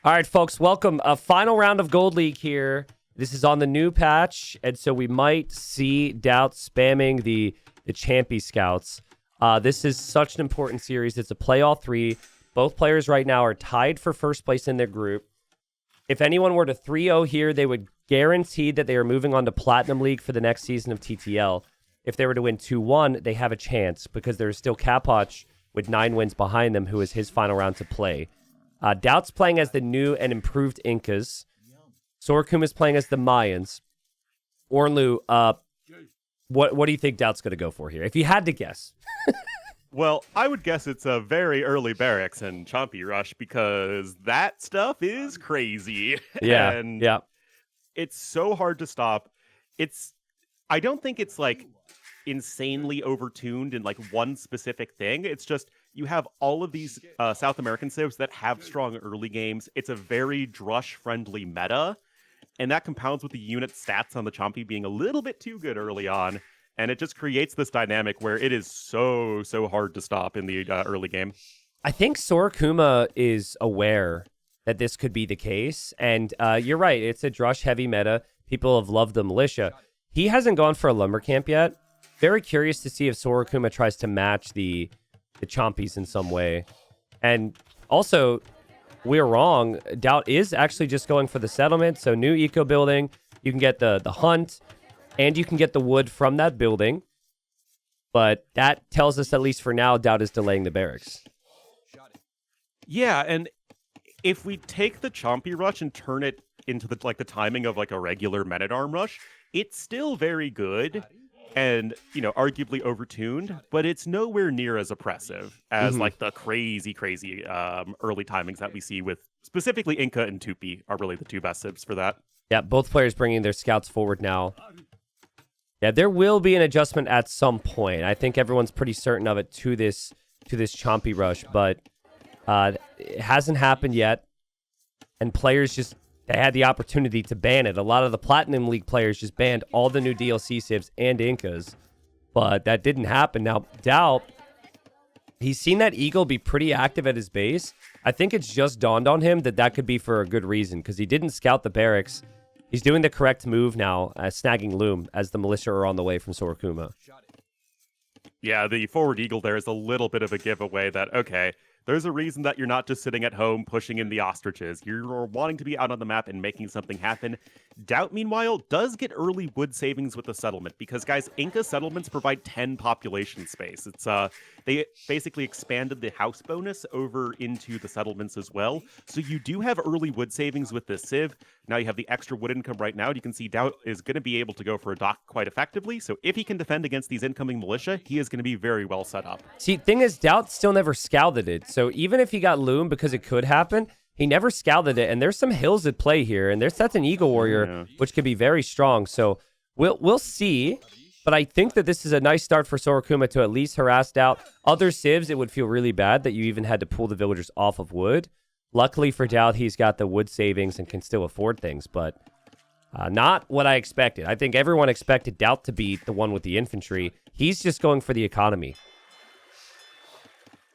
All right, folks, welcome. A final round of Gold League here. This is on the new patch, and so we might see DauT spamming the Champy Scouts. This is such an important series. It's a play all three. Both players right now are tied for first place in their group. If anyone were to 3-0 here, they would guarantee that they are moving on to Platinum League for the next season of TTL. If they were to win 2-1, they have a chance because there is still Kapoch with 9 wins behind them, who is his final round to play. DauT's playing as the new and improved Incas. Sora Kuma is playing as the Mayans. Ornlu, what do you think DauT's going to go for here? If you had to guess. Well, I would guess it's a very early barracks and Chompy Rush because that stuff is crazy. Yeah, and yeah. it's so hard to stop. I don't think it's like insanely overtuned in like one specific thing. It's just you have all of these South American civs that have strong early games. It's a very drush-friendly meta, and that compounds with the unit stats on the Chompy being a little bit too good early on, and it just creates this dynamic where it is so hard to stop in the early game. I think Sora Kuma is aware that this could be the case, and you're right. It's a drush-heavy meta. People have loved the militia. He hasn't gone for a lumber camp yet. Very curious to see if Sora Kuma tries to match the Chompies in some way. And also, we're wrong. DauT is actually just going for the settlement. So new eco building. You can get the hunt, and you can get the wood from that building. But that tells us, at least for now, DauT is delaying the barracks. Yeah, and if we take the Chompy Rush and turn it into the timing of like a regular Men-at-Arm Rush, it's still very good. And, arguably overtuned, but it's nowhere near as oppressive as like the crazy early timings that we see with specifically Inca and Tupi are really the two best civs for that. Yeah, both players bringing their scouts forward now. Yeah, there will be an adjustment at some point. I think everyone's pretty certain of it to this Chompy Rush, but it hasn't happened yet. And players they had the opportunity to ban it. A lot of the Platinum League players just banned all the new DLC civs and Incas, but that didn't happen. Now, DauT, he's seen that Eagle be pretty active at his base. I think it's just dawned on him that could be for a good reason, because he didn't scout the barracks. He's doing the correct move now, snagging Loom, as the militia are on the way from Sora Kuma. Yeah, the forward Eagle there is a little bit of a giveaway that, okay, there's a reason that you're not just sitting at home pushing in the ostriches. You're wanting to be out on the map and making something happen. DauT, meanwhile, does get early wood savings with the settlement because, guys, Inca settlements provide 10 population space. It's they basically expanded the house bonus over into the settlements as well. So you do have early wood savings with this civ. Now you have the extra wood income right now. You can see DauT is going to be able to go for a dock quite effectively. So if he can defend against these incoming militia, he is going to be very well set up. See, thing is, DauT still never scouted it. So even if he got Loom, because it could happen, he never scouted it. And there's some hills at play here. And that's an Eagle Warrior, which could be very strong. So we'll see. But I think that this is a nice start for Sora Kuma to at least harass DauT. Other civs, it would feel really bad that you even had to pull the villagers off of wood. Luckily for DauT, he's got the wood savings and can still afford things. But not what I expected. I think everyone expected DauT to be the one with the infantry. He's just going for the economy.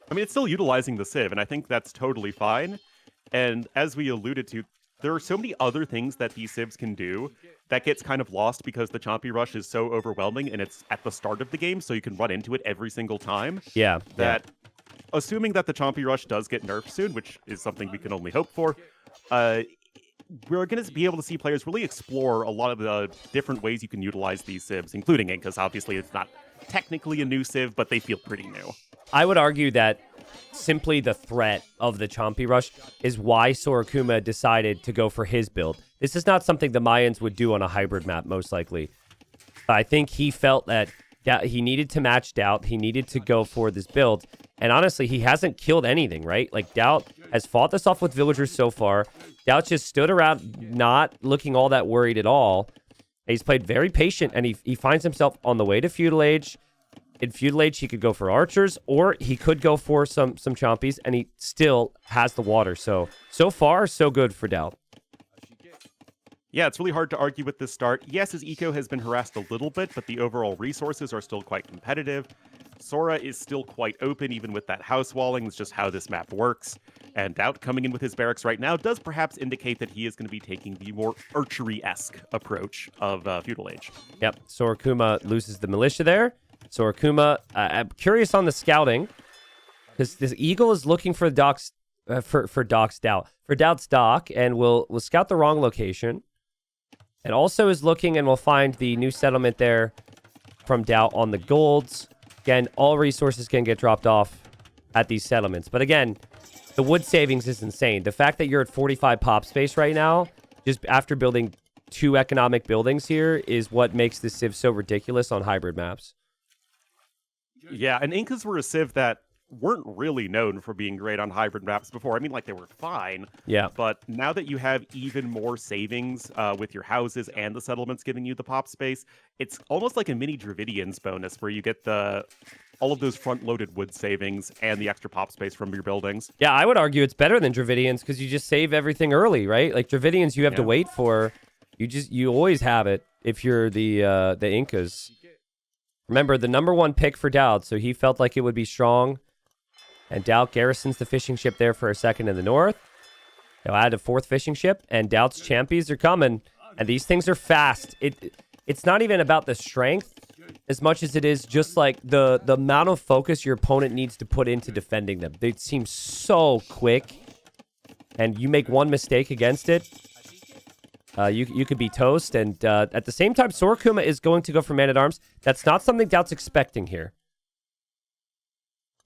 I mean, it's still utilizing the civ, and I think that's totally fine. And as we alluded to, there are so many other things that these civs can do that gets kind of lost because the Chompy Rush is so overwhelming and it's at the start of the game, so you can run into it every single time. Yeah. Assuming that the Chompy Rush does get nerfed soon, which is something we can only hope for, we're going to be able to see players really explore a lot of the different ways you can utilize these civs, including Incas. Obviously, it's not technically a new civ, but they feel pretty new. I would argue that simply the threat of the Chompy Rush is why Sora Kuma decided to go for his build. This is not something the Mayans would do on a hybrid map, most likely. I think he felt that he needed to match DauT. He needed to go for this build. And honestly, he hasn't killed anything, right? Like, DauT has fought this off with villagers so far. DauT just stood around not looking all that worried at all. He's played very patient, and he finds himself on the way to Feudal Age. In Feudal Age, he could go for archers, or he could go for some chompies, and he still has the water. So far, so good for DauT. Yeah, it's really hard to argue with this start. Yes, his eco has been harassed a little bit, but the overall resources are still quite competitive. Sora is still quite open, even with that house walling. It's just how this map works. And DauT coming in with his barracks right now does perhaps indicate that he is going to be taking the more archery-esque approach of Feudal Age. Yep, Sora Kuma loses the militia there. Sora Kuma, I'm curious on the scouting, because this Eagle is looking for DauT's dock, and will scout the wrong location. And also is looking and will find the new settlement there from DauT on the golds. Again, all resources can get dropped off at these settlements. But again, the wood savings is insane. The fact that you're at 45 pop space right now, just after building 2 economic buildings here, is what makes this civ so ridiculous on hybrid maps. Yeah, and Incas were a civ that weren't really known for being great on hybrid maps before. I mean, like, they were fine. Yeah. But now that you have even more savings with your houses and the settlements giving you the pop space, it's almost like a mini Dravidians bonus where you get all of those front-loaded wood savings and the extra pop space from your buildings. Yeah, I would argue it's better than Dravidians because you just save everything early, right? Like Dravidians, you have to wait for. You always have it if you're the Incas. Remember, the #1 pick for DauT, so he felt like it would be strong. And DauT garrisons the fishing ship there for a second in the north. They'll add a 4th fishing ship, and DauT's champions are coming. And these things are fast. It's not even about the strength as much as it is just like the amount of focus your opponent needs to put into defending them. They seem so quick. And you make one mistake against it, you could be toast. And at the same time, Sora Kuma is going to go for Man-at-Arms. That's not something DauT's expecting here.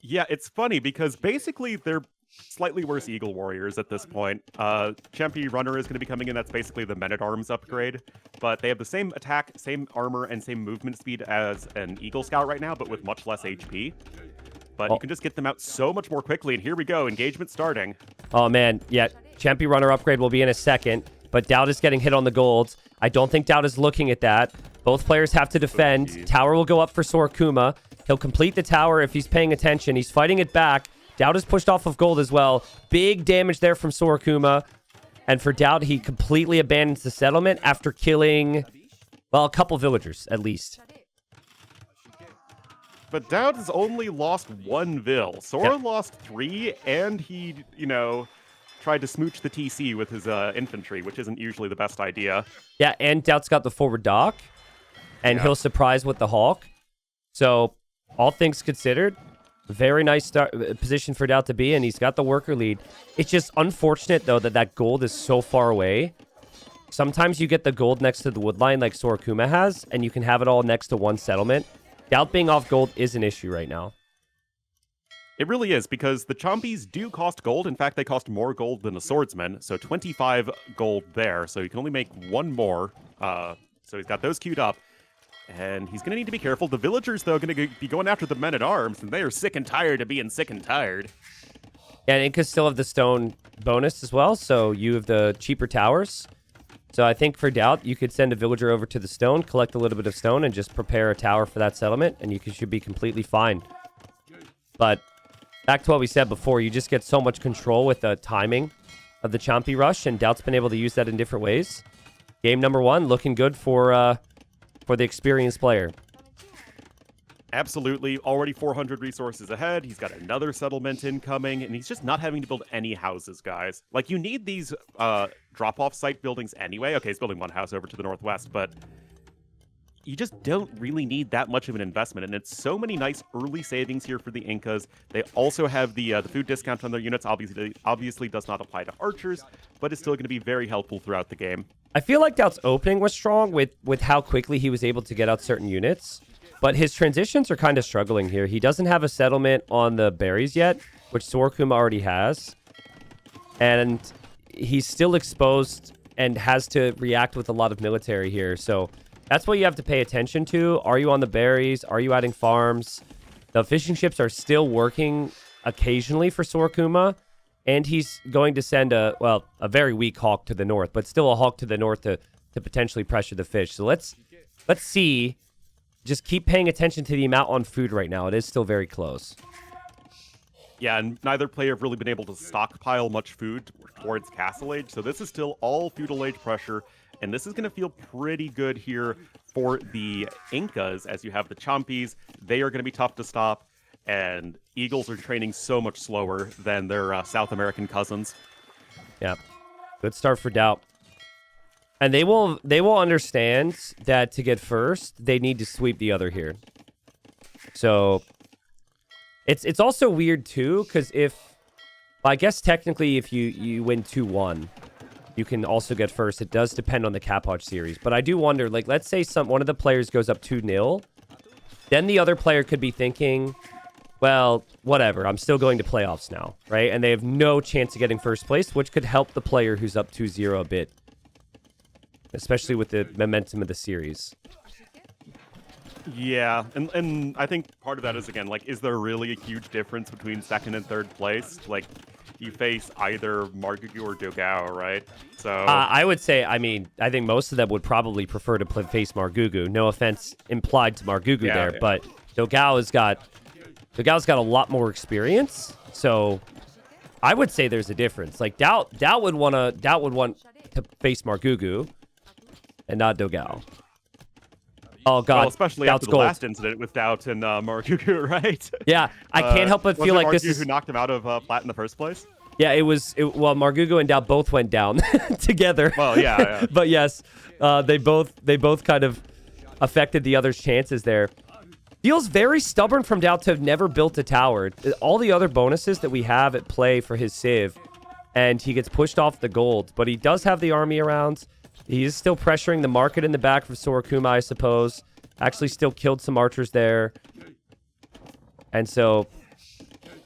Yeah, it's funny because basically they're slightly worse Eagle Warriors at this point. Champi Runner is going to be coming in. That's basically the Men-at-Arms upgrade. But they have the same attack, same armor, and same movement speed as an Eagle Scout right now, but with much less HP. But you can just get them out so much more quickly. And here we go. Engagement starting. Oh, man. Yeah, Champi Runner upgrade will be in a second. But DauT is getting hit on the golds. I don't think DauT is looking at that. Both players have to defend. Okay. Tower will go up for Sora Kuma. He'll complete the tower if he's paying attention. He's fighting it back. DauT is pushed off of gold as well. Big damage there from Sora Kuma. And for DauT, he completely abandons the settlement after killing, well, a couple villagers, at least. But DauT has only lost 1 vill. Sora lost 3, and he, tried to smooch the TC with his infantry, which isn't usually the best idea. Yeah, and DauT's got the forward dock. And he'll surprise with the Hawk. So, all things considered, very nice position for DauT to be in. He's got the worker lead. It's just unfortunate, though, that gold is so far away. Sometimes you get the gold next to the wood line like Sora Kuma has, and you can have it all next to one settlement. DauT being off gold is an issue right now. It really is, because the Chompies do cost gold. In fact, they cost more gold than the Swordsman, so 25 gold there. So you can only make 1 more. So he's got those queued up. And he's going to need to be careful. The villagers, though, are going to be going after the Men-at-Arms, and they are sick and tired of being sick and tired. Yeah, and Inca still have the stone bonus as well, so you have the cheaper towers. So I think for DauT, you could send a villager over to the stone, collect a little bit of stone, and just prepare a tower for that settlement, and you should be completely fine. But back to what we said before, you just get so much control with the timing of the Champi rush, and DauT's been able to use that in different ways. Game #1 looking good for the experienced player. Absolutely. Already 400 resources ahead. He's got another settlement incoming, and he's just not having to build any houses, guys. Like, you need these drop-off site buildings anyway. Okay, he's building 1 house over to the northwest, but you just don't really need that much of an investment, and it's so many nice early savings here for the Incas. They also have the food discount on their units. Obviously does not apply to archers, but it's still going to be very helpful throughout the game. I feel like DauT's opening was strong with how quickly he was able to get out certain units, but his transitions are kind of struggling here. He doesn't have a settlement on the berries yet, which Sora Kuma already has, and he's still exposed and has to react with a lot of military here, so that's what you have to pay attention to. Are you on the berries? Are you adding farms? The fishing ships are still working occasionally for Sora Kuma, and he's going to send a very weak hawk to the north, but still a hawk to the north to potentially pressure the fish. So let's see. Just keep paying attention to the amount on food right now. It is still very close. Yeah, and neither player have really been able to stockpile much food towards Castle Age, so this is still all Feudal Age pressure, and this is going to feel pretty good here for the Incas, as you have the Chompies. They are going to be tough to stop. and Eagles are training so much slower than their South American cousins. Yeah. Good start for DauT. And they will understand that to get first, they need to sweep the other here. So it's also weird too, because I guess technically if you win 2-1, you can also get first. It does depend on the Cap Hodge series. But I do wonder, like, let's say one of the players goes up 2-0, then the other player could be thinking, well, whatever, I'm still going to playoffs now, right? And they have no chance of getting first place, which could help the player who's up 2-0 a bit, especially with the momentum of the series. Yeah, and I think part of that is, again, like, is there really a huge difference between second and third place? Like, you face either Margugu or DauT, right? So I would say, I think most of them would probably prefer to face Margugu. No offense implied to Margugu there, yeah. but DauT's got a lot more experience, so I would say there's a difference. Like DauT would want to face Margugu and not DauT. Oh god, well, especially DauT's after the gold. last incident with DauT and Margugu, right? Yeah, I can't help but feel like this is who knocked him out of Plat in the first place. Yeah, well, Margugu and DauT both went down together. Well, yeah. But yes, they both kind of affected the other's chances there. Feels very stubborn from DauT to have never built a tower. All the other bonuses that we have at play for his civ, and he gets pushed off the gold, but he does have the army around. He is still pressuring the market in the back for Sora Kuma, I suppose. Actually still killed some archers there. And so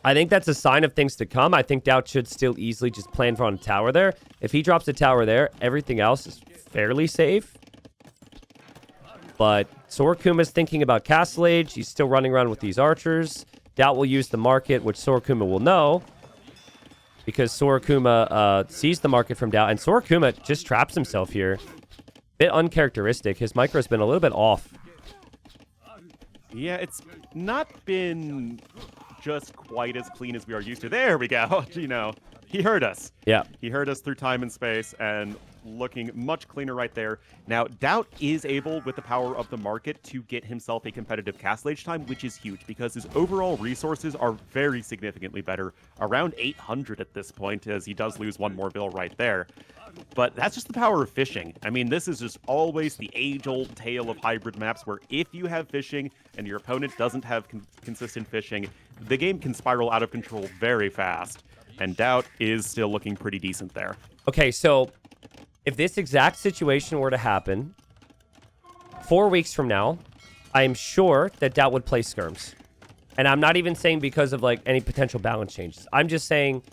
I think that's a sign of things to come. I think DauT should still easily just plan for on a tower there. If he drops a tower there, everything else is fairly safe. But Sora Kuma's thinking about Castle Age. He's still running around with these archers. DauT will use the market, which Sora Kuma will know, because Sora Kuma sees the market from DauT, and Sora Kuma just traps himself here. Bit uncharacteristic. His micro's been a little bit off. Yeah, it's not been just quite as clean as we are used to. There we go. You know, he heard us. Yeah. He heard us through time and space, and looking much cleaner right there. Now, DauT is able, with the power of the market, to get himself a competitive Castle Age time, which is huge, because his overall resources are very significantly better, around 800 at this point, as he does lose one more bill right there. But that's just the power of fishing. I mean, this is just always the age-old tale of hybrid maps, where if you have fishing and your opponent doesn't have consistent fishing, the game can spiral out of control very fast. And DauT is still looking pretty decent there. Okay, so if this exact situation were to happen 4 weeks from now, I am sure that DauT would play skirms. And I'm not even saying because of like any potential balance changes. I'm just saying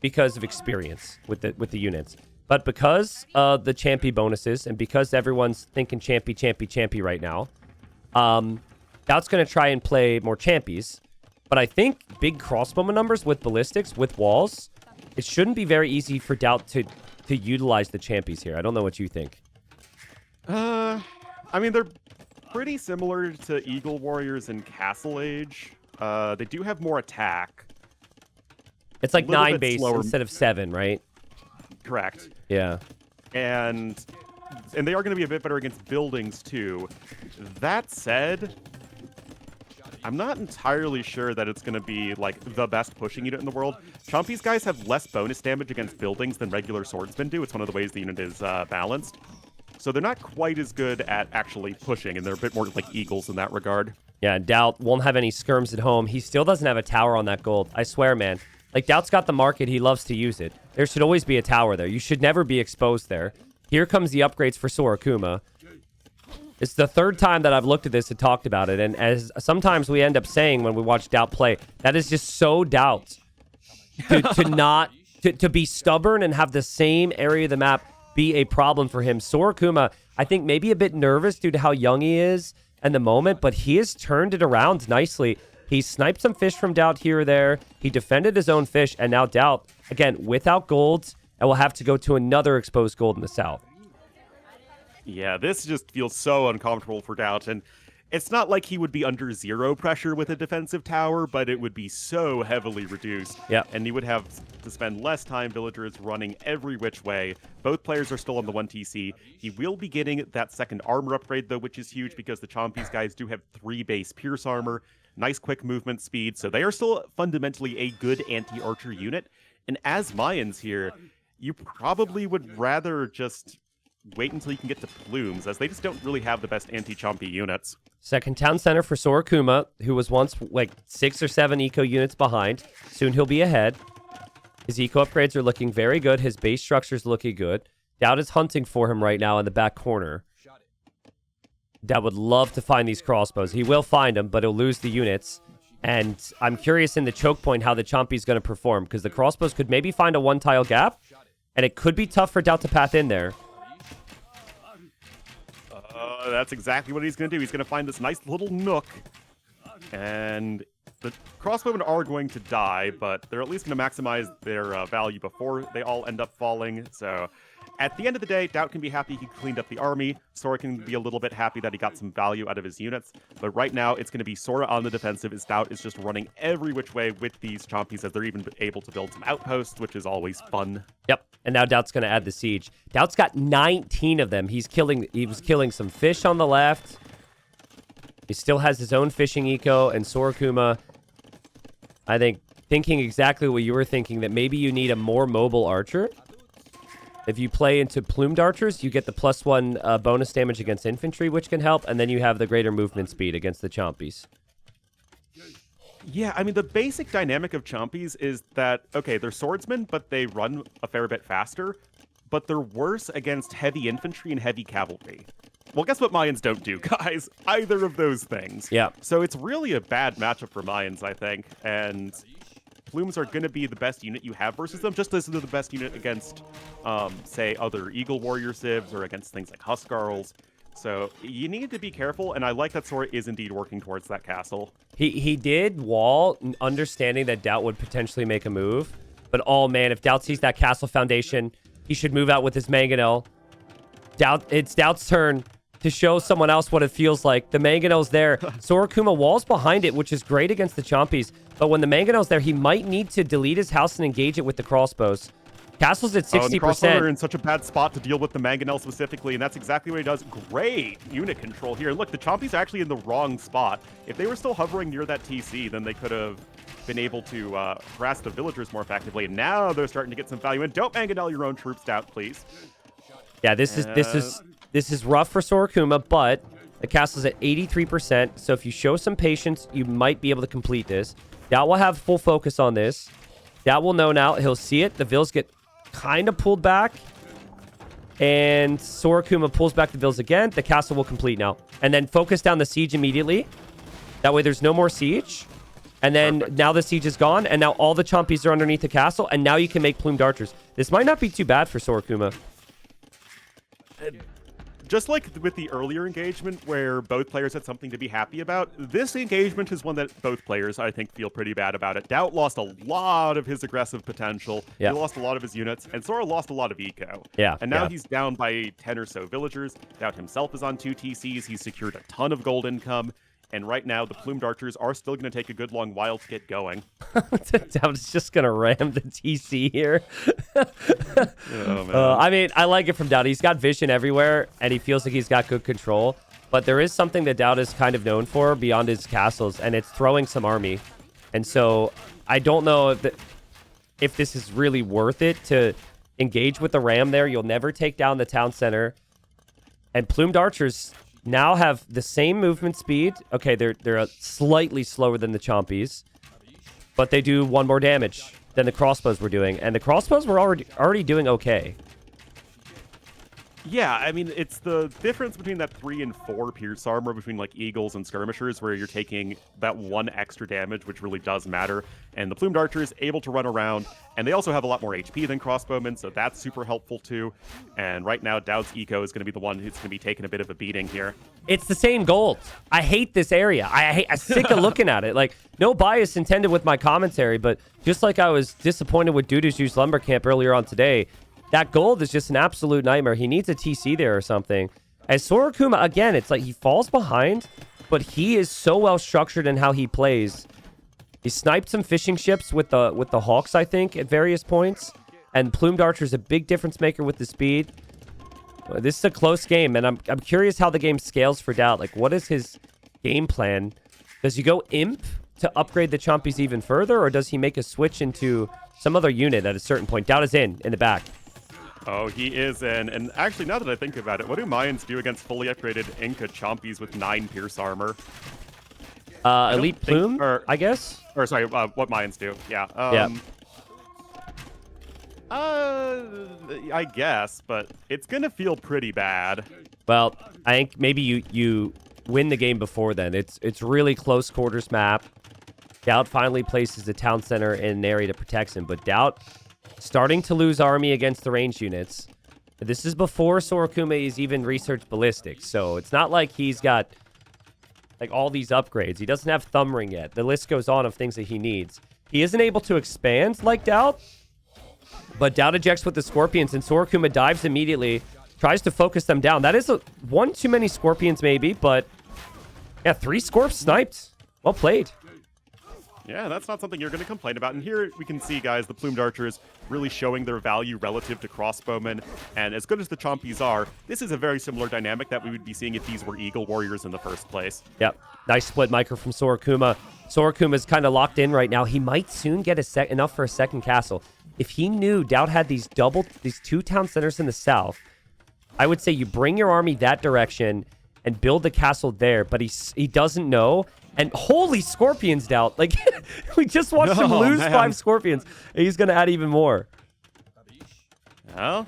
because of experience with the units. But because of the champy bonuses and because everyone's thinking champy right now, DauT's going to try and play more champies. But I think big crossbowman numbers with ballistics, with walls, it shouldn't be very easy for DauT to utilize the champies here. I don't know what you think. I mean, they're pretty similar to Eagle Warriors in Castle Age. They do have more attack. It's like 9 base instead of 7, right? Correct. Yeah. And they are going to be a bit better against buildings, too. That said, I'm not entirely sure that it's going to be, like, the best pushing unit in the world. Chompy's guys have less bonus damage against buildings than regular swordsmen do. It's one of the ways the unit is balanced. So they're not quite as good at actually pushing, and they're a bit more like Eagles in that regard. Yeah, DauT won't have any skirms at home. He still doesn't have a tower on that gold. I swear, man. Like, DauT's got the market. He loves to use it. There should always be a tower there. You should never be exposed there. Here comes the upgrades for Sora Kuma. It's the third time that I've looked at this and talked about it, and as sometimes we end up saying when we watch DauT play, that is just so DauT to be stubborn and have the same area of the map be a problem for him. Sora Kuma, I think maybe a bit nervous due to how young he is and the moment, but he has turned it around nicely. He sniped some fish from DauT here or there. He defended his own fish, and now DauT, again, without golds, and will have to go to another exposed gold in the south. Yeah, this just feels so uncomfortable for DauT, and it's not like he would be under zero pressure with a defensive tower, but it would be so heavily reduced. Yeah. And he would have to spend less time villagers running every which way. Both players are still on the 1 TC. He will be getting that second armor upgrade, though, which is huge because the Chompy's guys do have 3 base Pierce armor. nice quick movement speed. So they are still fundamentally a good anti-archer unit. And as Mayans here, you probably would rather just wait until you can get to Plumes, as they just don't really have the best anti-chompy units. Second town center for Sora Kuma, who was once like 6 or 7 eco units behind. Soon he'll be ahead. His eco upgrades are looking very good. His base structure's looking good. DauT is hunting for him right now in the back corner. DauT would love to find these crossbows. He will find them, but he'll lose the units. And I'm curious in the choke point how the Chompy's going to perform, because the crossbows could maybe find a 1-tile gap, and it could be tough for DauT to path in there. That's exactly what he's going to do. He's going to find this nice little nook, and the crossbowmen are going to die, but they're at least going to maximize their value before they all end up falling. So at the end of the day, DauT can be happy he cleaned up the army. Sora can be a little bit happy that he got some value out of his units. But right now, it's going to be Sora on the defensive, as DauT is just running every which way with these Chompies, as they're even able to build some outposts, which is always fun. Yep, and now DauT's going to add the siege. DauT's got 19 of them. He was killing some fish on the left. He still has his own fishing eco, and Sora Kuma, I think, thinking exactly what you were thinking, that maybe you need a more mobile archer. If you play into plumed archers, you get the +1 bonus damage against infantry, which can help, and then you have the greater movement speed against the Chompies. Yeah, I mean, the basic dynamic of Chompies is that, okay, they're swordsmen, but they run a fair bit faster, but they're worse against heavy infantry and heavy cavalry. Well, guess what Mayans don't do, guys? Either of those things. Yeah. So it's really a bad matchup for Mayans, I think, and Plumes are going to be the best unit you have versus them, just as they're the best unit against, say, other Eagle Warrior civs or against things like Huskarls. So you need to be careful, and I like that Sora is indeed working towards that castle. He did wall, understanding that DauT would potentially make a move. But, oh, man, if DauT sees that castle foundation, he should move out with his mangonel. It's DauT's turn to show someone else what it feels like. The mangonel's there. Sora Kuma walls behind it, which is great against the Chompies. But when the mangonel's there, he might need to delete his house and engage it with the crossbows. Castle's at 60%. The crossbows are in such a bad spot to deal with the mangonel specifically, and that's exactly what he does. Great unit control here. Look, the Chompies are actually in the wrong spot. If they were still hovering near that TC, then they could have been able to harass the villagers more effectively. And now they're starting to get some value. And don't mangonel your own troops, DauT, please. Yeah, this is rough for Sora Kuma, but the castle's at 83%. So if you show some patience, you might be able to complete this. DauT will have full focus on this. DauT will know now. He'll see it. The vills get kind of pulled back. And Sora Kuma pulls back the vills again. The castle will complete now. And then focus down the siege immediately. That way there's no more siege. And then now the siege is gone. And now all the Chompies are underneath the castle. And now you can make plumed archers. This might not be too bad for Sora Kuma. Just like with the earlier engagement where both players had something to be happy about, this engagement is one that both players, I think, feel pretty bad about it. DauT lost a lot of his aggressive potential. Yeah. He lost a lot of his units, and Sora lost a lot of eco. Yeah. And now he's down by 10 or so villagers. DauT himself is on 2 TCs. He's secured a ton of gold income. And right now, the plumed archers are still going to take a good long while to get going. DauT's just going to ram the TC here. Oh, man. I mean, I like it from DauT. He's got vision everywhere, and he feels like he's got good control. But there is something that DauT is kind of known for beyond his castles, and it's throwing some army. And so I don't know if this is really worth it to engage with the ram there. You'll never take down the town center. And plumed archers now have the same movement speed. Okay, they're slightly slower than the Chompies, but they do 1 more damage than the crossbows were doing, and the crossbows were already doing okay. Yeah, I mean, it's the difference between that 3 and 4 pierce armor between, like, eagles and skirmishers, where you're taking that 1 extra damage, which really does matter. And the plumed archer is able to run around, and they also have a lot more HP than crossbowmen, so that's super helpful too. And right now, DauT's eco is going to be the one who's going to be taking a bit of a beating here. It's the same gold. I hate this area. I'm sick of looking at it. Like, no bias intended with my commentary, but just like I was disappointed with Dude's Lumber Camp earlier on today, that gold is just an absolute nightmare. He needs a TC there or something. As Sora Kuma, again, it's like he falls behind, but he is so well structured in how he plays. He sniped some fishing ships with the Hawks, I think, at various points. And plumed archer is a big difference maker with the speed. This is a close game, and I'm curious how the game scales for DauT. Like, what is his game plan Does he go Imp to upgrade the Chompies even further, or does he make a switch into some other unit at a certain point? DauT is in the back. Oh, he is in. And actually, now that I think about it, what do Mayans do against fully upgraded Inca Chompies with 9 Pierce armor? Elite Plume, I guess? Or sorry, what Mayans do. Yeah. I guess, but it's going to feel pretty bad. Well, I think maybe you win the game before then. It's really close quarters map. DauT finally places the town center in an area to protect him, but DauT starting to lose army against the ranged units. This is before Sora Kuma is even researched ballistics, so it's not like he's got like all these upgrades. He doesn't have Thumb Ring yet. The list goes on of things that he needs. He isn't able to expand like DauT, but DauT ejects with the Scorpions, and Sora Kuma dives immediately, tries to focus them down. That is one too many Scorpions maybe, but yeah, 3 Scorps sniped. Well played. Yeah, that's not something you're going to complain about. And here we can see, guys, the Plumed Archers really showing their value relative to Crossbowmen. And as good as the Chompies are, this is a very similar dynamic that we would be seeing if these were Eagle Warriors in the first place. Yep. Nice split micro from Sora Kuma. Sora Kuma's kind of locked in right now. He might soon get enough for a second castle. If he knew DauT had these 2 town centers in the south, I would say you bring your army that direction and build the castle there. But he doesn't know. And holy Scorpions, DauT. Like, we just watched him lose 5 Scorpions. And he's going to add even more. Well,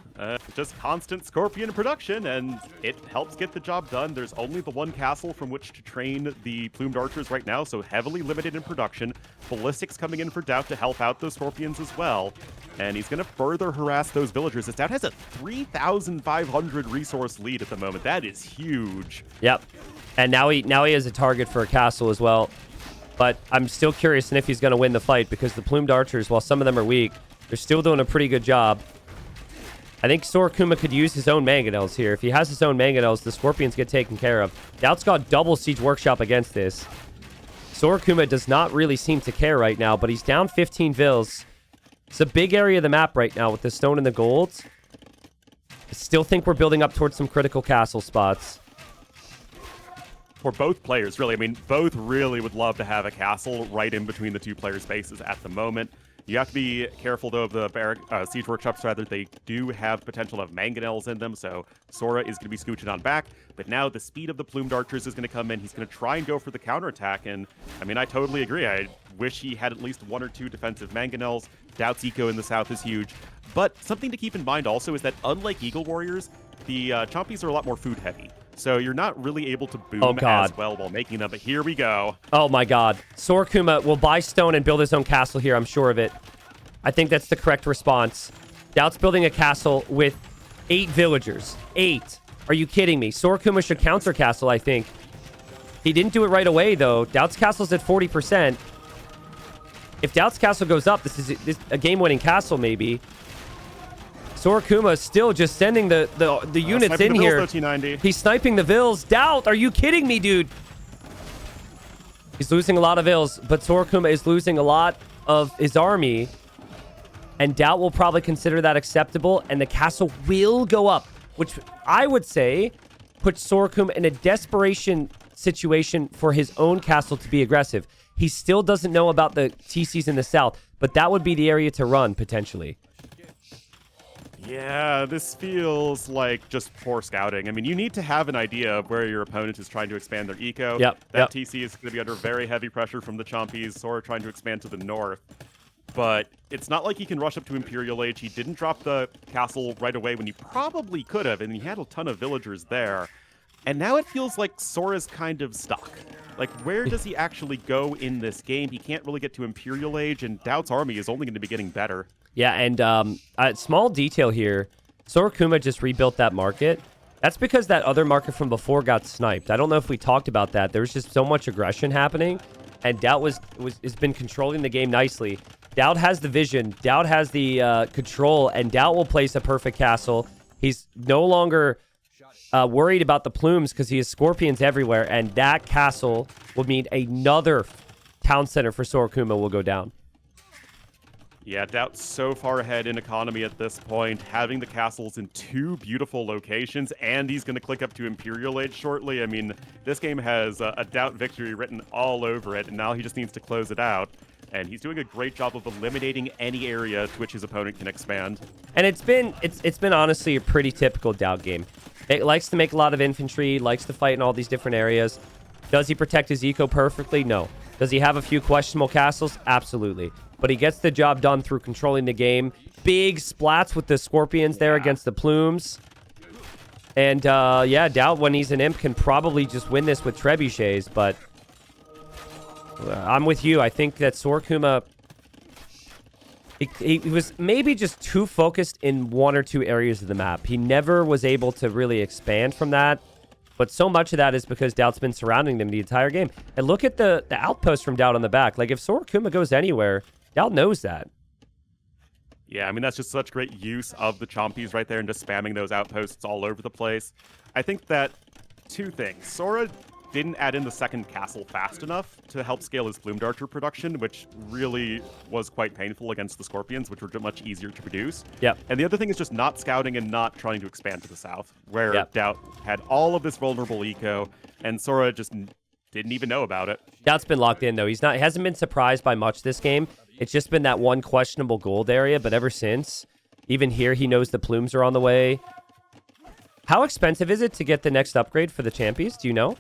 just constant Scorpion production, and it helps get the job done. There's only the 1 castle from which to train the Plumed Archers right now, so heavily limited in production. Ballistics coming in for DauT to help out those Scorpions as well. And he's going to further harass those villagers, as DauT has a 3,500 resource lead at the moment. That is huge. Yep. And now he has a target for a castle as well. But I'm still curious if he's going to win the fight, because the Plumed Archers, while some of them are weak, they're still doing a pretty good job. I think Sora Kuma could use his own mangonels here. If he has his own mangonels, the Scorpions get taken care of. DauT's got double Siege Workshop against this. Sora Kuma does not really seem to care right now, but he's down 15 vills. It's a big area of the map right now with the stone and the gold. I still think we're building up towards some critical castle spots. For both players, really. I mean, both really would love to have a castle right in between the 2 players' bases at the moment. You have to be careful, though, of the Siege Workshops, rather. They do have potential of mangonels in them, so Sora is going to be scooching on back. But now the speed of the Plumed Archers is going to come in. He's going to try and go for the counterattack, and, I mean, I totally agree. I wish he had at least 1 or 2 defensive mangonels. DauT's eco in the south is huge. But something to keep in mind also is that, unlike Eagle Warriors, the Chompies are a lot more food-heavy. So you're not really able to boom as well while making them, but here we go. Oh my god. Sora Kuma will buy stone and build his own castle here, I'm sure of it. I think that's the correct response. DauT's building a castle with 8 villagers. 8. Are you kidding me? Sora Kuma should counter castle, I think. He didn't do it right away, though. DauT's castle's at 40%. If DauT's castle goes up, this is a game-winning castle, maybe. Sora Kuma is still just sending the units in here. He's sniping the vills. DauT, are you kidding me, dude? He's losing a lot of vills, but Sora Kuma is losing a lot of his army. And DauT will probably consider that acceptable, and the castle will go up, which I would say puts Sora Kuma in a desperation situation for his own castle to be aggressive. He still doesn't know about the TCs in the south, but that would be the area to run, potentially. Yeah, this feels like just poor scouting. I mean, you need to have an idea of where your opponent is trying to expand their eco. That TC is going to be under very heavy pressure from the Chompies. Sora trying to expand to the north. But it's not like he can rush up to Imperial Age. He didn't drop the castle right away when he probably could have, and he had a ton of villagers there. And now it feels like Sora's kind of stuck. Like, where does he actually go in this game? He can't really get to Imperial Age, and DauT's army is only going to be getting better. Yeah, and a small detail here. Sora Kuma just rebuilt that market. That's because that other market from before got sniped. I don't know if we talked about that. There was just so much aggression happening, and DauT has been controlling the game nicely. DauT has the vision. DauT has the control, and DauT will place a perfect castle. He's no longer worried about the plumes because he has Scorpions everywhere, and that castle will mean another town center for Sora Kuma will go down. Yeah, DauT's so far ahead in economy at this point, having the castles in 2 beautiful locations, and he's going to click up to Imperial Age shortly. I mean, this game has a DauT victory written all over it, and now he just needs to close it out. And he's doing a great job of eliminating any area to which his opponent can expand. And it's been honestly a pretty typical DauT game. It likes to make a lot of infantry, likes to fight in all these different areas. Does he protect his eco perfectly? No. Does he have a few questionable castles? Absolutely. But he gets the job done through controlling the game. Big splats with the Scorpions there against the Plumes. And, yeah, DauT, when he's an imp, can probably just win this with trebuchets, but I'm with you. I think that Sora Kuma, he was maybe just too focused in 1 or 2 areas of the map. He never was able to really expand from that. But so much of that is because DauT's been surrounding them the entire game. And look at the outpost from DauT on the back. Like, if Sora Kuma goes anywhere, DauT knows that. Yeah, I mean, that's just such great use of the Chompies right there and just spamming those outposts all over the place. I think that 2 things. Sora didn't add in the second castle fast enough to help scale his Bloom Darcher production, which really was quite painful against the Scorpions, which were much easier to produce. Yep. And the other thing is just not scouting and not trying to expand to the south, where Yep. had all of this vulnerable eco, and Sora just didn't even know about it. DauT's been locked in, though. He hasn't been surprised by much this game. It's just been that one questionable gold area, but ever since, even here, he knows the Plumes are on the way. How expensive is it to get the next upgrade for the Champies? Do you know?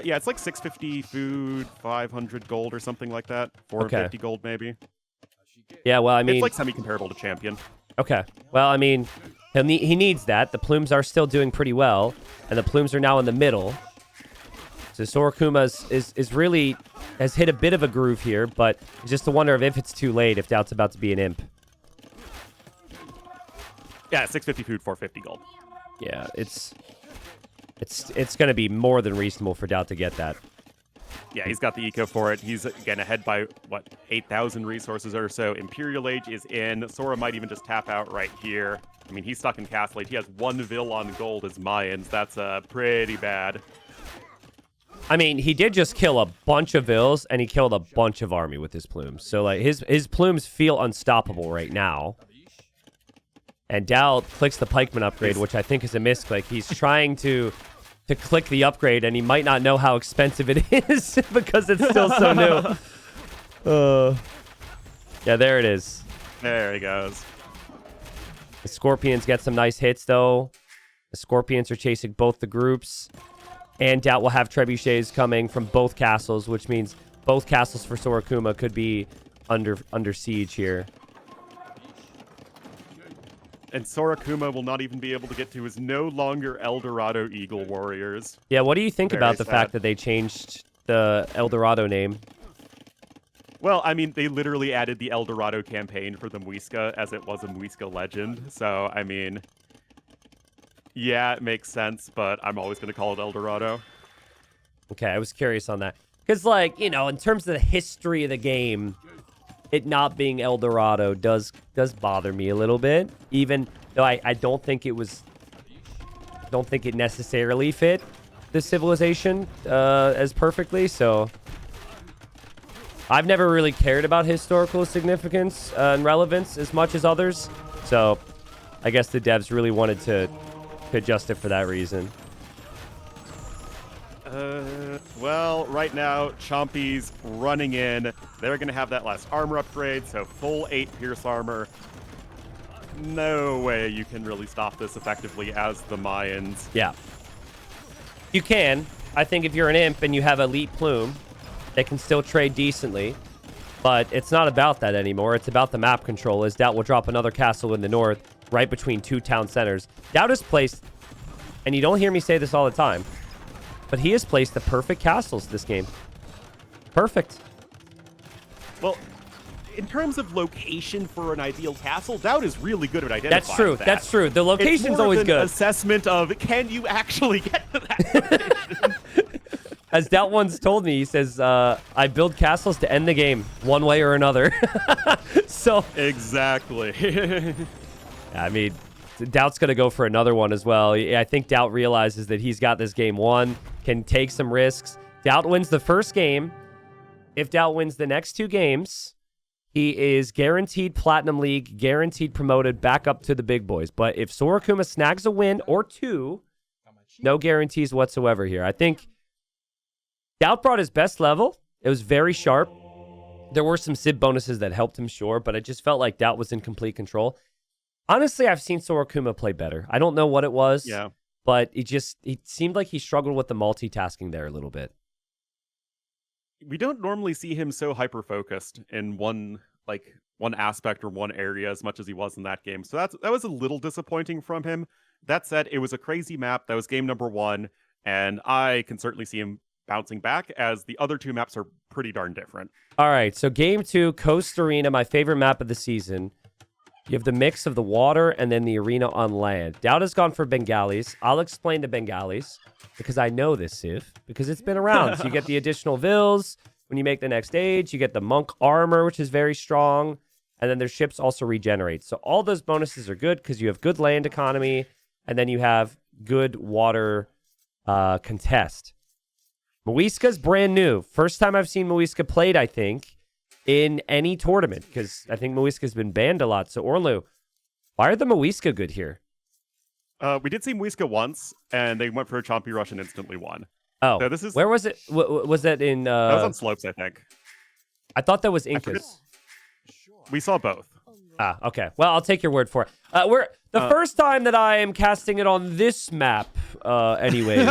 Yeah, it's like 650 food, 500 gold or something like that. 450 gold, maybe. Yeah, well, I mean, it's like semi-comparable to Champion. Okay. Well, I mean, he needs that. The Plumes are still doing pretty well, and the Plumes are now in the middle. So Sora Kuma is really has hit a bit of a groove here, but it's just a wonder of if it's too late, if DauT's about to be an imp. Yeah, 650 food, 450 gold. Yeah, it's going to be more than reasonable for DauT to get that. Yeah, he's got the eco for it. He's, again, ahead by, 8,000 resources or so. Imperial Age is in. Sora might even just tap out right here. I mean, he's stuck in Castle Age. He has 1 Vil on gold as Mayans. That's pretty bad. I mean, he did just kill a bunch of Vils, and he killed a bunch of army with his Plumes. So, like, his Plumes feel unstoppable right now. And DauT clicks the Pikeman upgrade, which I think is a misclick. He's trying to click the upgrade, and he might not know how expensive it is because it's still so new. Yeah, there it is. There he goes. The Scorpions get some nice hits, though. The Scorpions are chasing both the groups. And DauT will have trebuchets coming from both castles, which means both castles for Sora Kuma could be under siege here. And Sora Kuma will not even be able to get to his no longer El Dorado Eagle Warriors. Yeah, what do you think Very about the sad. fact that they changed the El Dorado name? Well, I mean, they literally added the El Dorado campaign for the Muisca as it was a Muisca legend. So, I mean, yeah, it makes sense, but I'm always going to call it El Dorado. Okay, I was curious on that. Because, like, you know, in terms of the history of the game, it not being El Dorado does bother me a little bit. Even though I don't think it was... don't think it necessarily fit the civilization as perfectly, so... I've never really cared about historical significance and relevance as much as others, so I guess the devs really wanted to adjust it for that reason. Well, right now, Chompy's running in. They're going to have that last armor upgrade, so full 8 Pierce armor. No way you can really stop this effectively as the Mayans. Yeah. You can. I think if you're an imp and you have elite plume, they can still trade decently. But it's not about that anymore. It's about the map control, as DauT will drop another castle in the north, right between 2 town centers. DauT has placed, and you don't hear me say this all the time, but he has placed the perfect castles this game. Perfect. Well, in terms of location for an ideal castle, DauT is really good at identifying That's true. that. That's true. The It's location's more always of an good. assessment of, can you actually get to that location? As DauT once told me, he says, I build castles to end the game one way or another. So, Exactly. I mean, DauT's going to go for another one as well. I think DauT realizes that he's got this game won, can take some risks. DauT wins the first game. If DauT wins the next 2 games, He is guaranteed Platinum League, guaranteed promoted back up to the big boys. But if Sora Kuma snags a win or two, no guarantees whatsoever here. I think DauT brought his best level. It was very sharp. There were some SIB bonuses that helped him, sure, but it just felt like DauT was in complete control. Honestly, I've seen Sora Kuma play better. I don't know what it was, but it seemed like he struggled with the multitasking there a little bit. We don't normally see him so hyper-focused in one aspect or one area as much as he was in that game. So that was a little disappointing from him. That said, it was a crazy map. That was game number 1, and I can certainly see him bouncing back, as the other 2 maps are pretty darn different. All right, so game 2, Coast Arena, my favorite map of the season. You have the mix of the water and then the arena on land. DauT has gone for Bengalis. I'll explain the Bengalis because I know this, Civ, because it's been around. So you get the additional vills. When you make the next stage, you get the monk armor, which is very strong. And then their ships also regenerate. So all those bonuses are good because you have good land economy, and then you have good water contest. Muisca's brand new. First time I've seen Muisca played, I think, in any tournament, because I think Muisca's been banned a lot. So, Orlu, why are the Muisca good here? We did see Muisca once, and they went for a chompy rush and instantly won. Oh, so this is... where was it? Was that in... That was on slopes, I think. I thought that was Inca's. We saw both. Ah, okay. Well, I'll take your word for it. The first time that I am casting it on this map, anyways.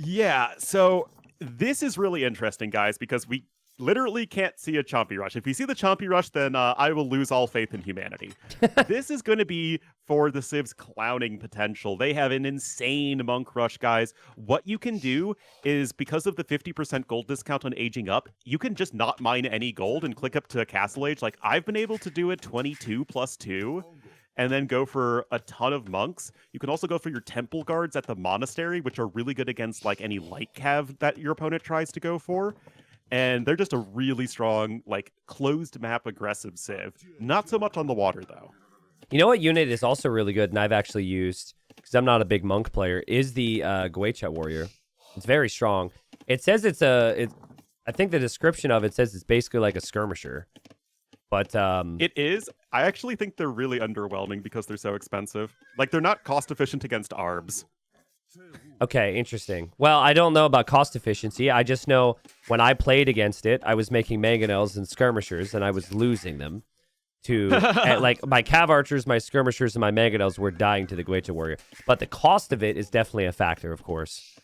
Yeah, so this is really interesting, guys, because we literally can't see a chompy rush. If we see the chompy rush, then I will lose all faith in humanity. This is going to be for the Civ's clowning potential. They have an insane monk rush, guys. What you can do is, because of the 50% gold discount on aging up, you can just not mine any gold and click up to Castle Age. Like, I've been able to do it 22 plus 2. And then go for a ton of monks. You can also go for your temple guards at the monastery, which are really good against like any light cav that your opponent tries to go for. And they're just a really strong, like, closed map aggressive Civ. Not so much on the water, though. You know what unit is also really good, and I've actually used, because I'm not a big monk player, is the Guechat warrior. It's very strong. It says I think the description of it says it's basically like a skirmisher. But it is. I actually think they're really underwhelming because they're so expensive. Like, they're not cost efficient against ARBs. Okay, interesting. Well, I don't know about cost efficiency. I just know when I played against it, I was making mangonels and skirmishers, and I was losing them to like my cav archers, my skirmishers, and my mangonels were dying to the Guechat warrior. But the cost of it is definitely a factor, of course.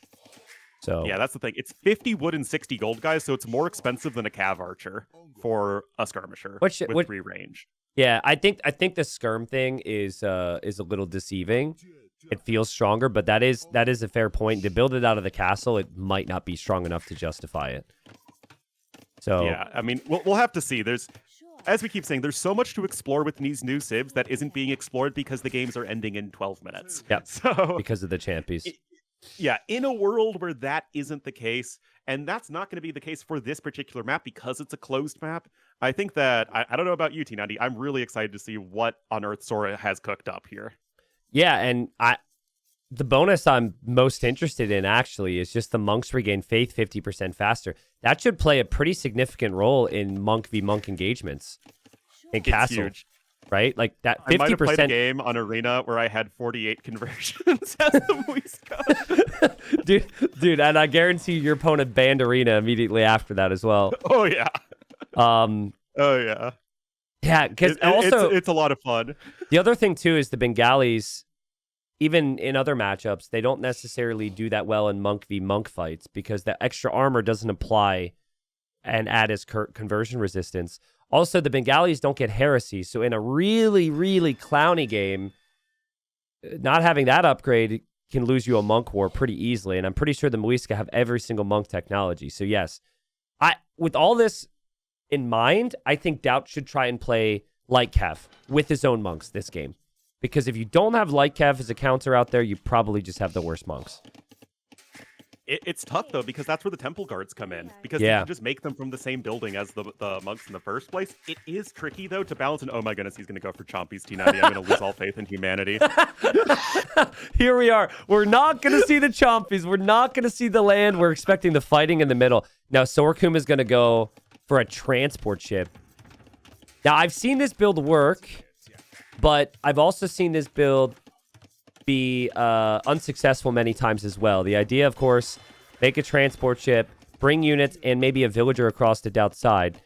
So yeah, that's the thing. It's 50 wood and 60 gold, guys, so it's more expensive than a cav archer for a skirmisher with 3 range. Yeah, I think the skirm thing is a little deceiving. It feels stronger, but that is a fair point. To build it out of the castle, it might not be strong enough to justify it. So yeah, I mean, we'll have to see. As we keep saying, there's so much to explore with these new civs that isn't being explored because the games are ending in 12 minutes. Yeah, so because of the champies. Yeah, in a world where that isn't the case, and that's not going to be the case for this particular map because it's a closed map, I think that, I don't know about you, T90, I'm really excited to see what on earth Sora has cooked up here. Yeah, and the bonus I'm most interested in, actually, is just the monks regain faith 50% faster. That should play a pretty significant role in monk v monk engagements in Castle. Huge. Right? Like that 50%. I might have played a game on Arena where I had 48 conversions as the Muisca. dude, and I guarantee your opponent banned Arena immediately after that as well. Oh, yeah. Oh, yeah. Yeah, because also... It's a lot of fun. The other thing, too, is the Bengalis, even in other matchups, they don't necessarily do that well in monk v monk fights because the extra armor doesn't apply and add as conversion resistance. Also, the Bengalis don't get heresy, so in a really, really clowny game, not having that upgrade can lose you a monk war pretty easily, and I'm pretty sure the Muisca have every single monk technology. So yes, with all this in mind, I think DauT should try and play Light Cav with his own monks this game. Because if you don't have Light Cav as a counter out there, you probably just have the worst monks. It's tough, though, because that's where the temple guards come in. Because you can just make them from the same building as the monks in the first place. It is tricky, though, to balance. And oh my goodness, he's going to go for Chompies T90. I'm going to lose all faith in humanity. Here we are. We're not going to see the Chompies. We're not going to see the land. We're expecting the fighting in the middle. Now, Sora Kuma is going to go for a transport ship. Now, I've seen this build work, but I've also seen this build be unsuccessful many times as well. The idea, of course, make a transport ship, bring units, and maybe a villager across to DauT's side.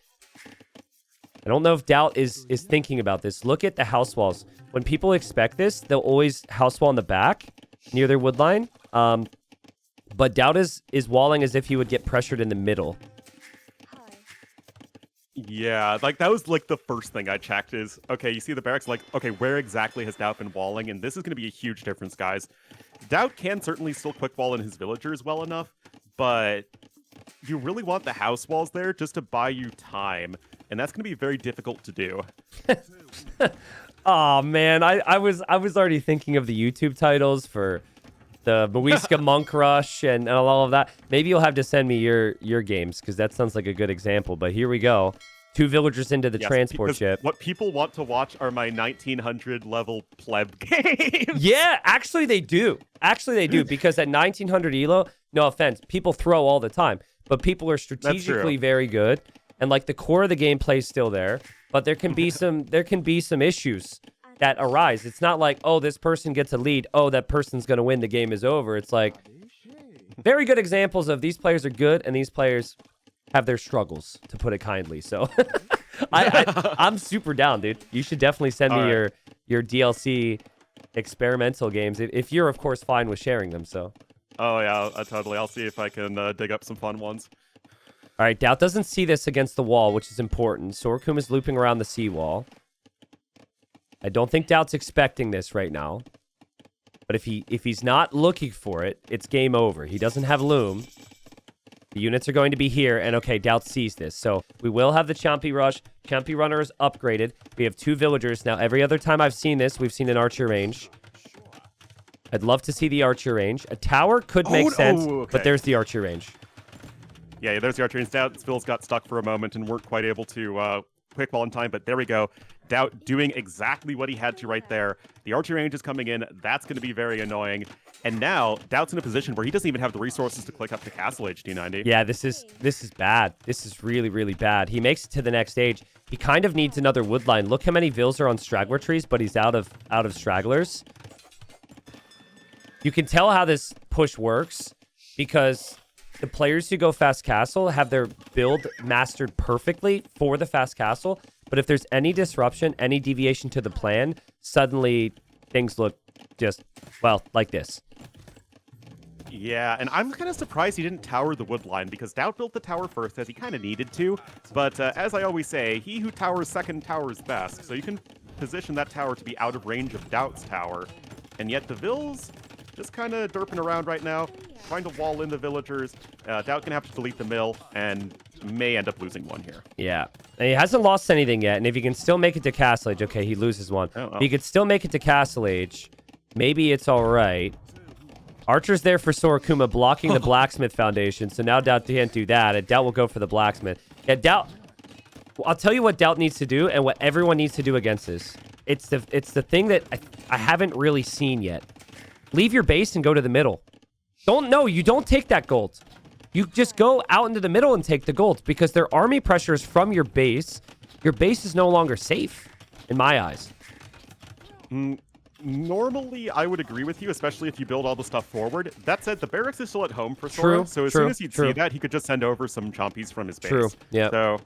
I don't know if DauT is thinking about this. Look at the house walls. When people expect this, they'll always house wall in the back near their wood line. But DauT is walling as if he would get pressured in the middle. Yeah, like that was like the first thing I checked is, okay, you see the barracks, like, okay, where exactly has DauT been walling? And this is going to be a huge difference, guys. DauT can certainly still quick wall in his villagers well enough, but you really want the house walls there just to buy you time. And that's going to be very difficult to do. Oh, man, I was already thinking of the YouTube titles for the Muisca Monk Rush and all of that. Maybe you'll have to send me your games, because that sounds like a good example. But here we go. 2 villagers into the transport ship. What people want to watch are my 1900 level pleb games. Yeah, actually they do. Because at 1900 elo, no offense, people throw all the time. But people are strategically very good. And like the core of the gameplay is still there. But there can be some issues that arise. It's not like, oh, this person gets a lead. Oh, that person's going to win. The game is over. It's like very good examples of these players are good and these players have their struggles, to put it kindly. So I'm super down, dude. You should definitely send me your DLC experimental games if you're, of course, fine with sharing them. So. Oh, yeah, totally. I'll see if I can dig up some fun ones. All right, DauT doesn't see this against the wall, which is important. Sora Kuma is looping around the seawall. I don't think DauT's expecting this right now. But if he's not looking for it, it's game over. He doesn't have loom. The units are going to be here, and okay, DauT sees this. So we will have the Chompy Rush. Chompy Runner is upgraded. We have 2 villagers. Now, every other time I've seen this, we've seen an archer range. I'd love to see the archer range. A tower could make sense, but there's the archer range. Yeah, there's the archer range. DauT's got stuck for a moment and weren't quite able to quick wall in time, but there we go. DauT doing exactly what he had to right there. The archer range is coming in. That's going to be very annoying. And now DauT's in a position where he doesn't even have the resources to click up to Castle HD90. Yeah, this is bad. This is really, really bad. He makes it to the next stage. He kind of needs another wood line. Look how many vills are on straggler trees, but he's out of stragglers. You can tell how this push works because the players who go fast castle have their build mastered perfectly for the fast castle. But if there's any disruption, any deviation to the plan, suddenly things look just, well, like this. Yeah, and I'm kind of surprised he didn't tower the wood line because DauT built the tower first as he kind of needed to. But as I always say, he who towers second towers best. So you can position that tower to be out of range of DauT's tower. And yet the vills just kind of derping around right now, trying to wall in the villagers. DauT gonna have to delete the mill and may end up losing one here. Yeah, and he hasn't lost anything yet. And if he can still make it to Castle Age, okay, he loses one. If he could still make it to Castle Age, maybe it's all right. Archer's there for Sora Kuma, blocking the blacksmith foundation. So now DauT can't do that, and DauT will go for the blacksmith. Yeah, DauT. I'll tell you what DauT needs to do, and what everyone needs to do against this. It's the thing that I haven't really seen yet. Leave your base and go to the middle. You don't take that gold. You just go out into the middle and take the gold because their army pressure is from your base. Your base is no longer safe, in my eyes. Normally, I would agree with you, especially if you build all the stuff forward. That said, the barracks is still at home for Sora, so as soon as he'd see that, he could just send over some chompies from his base. True, yeah. So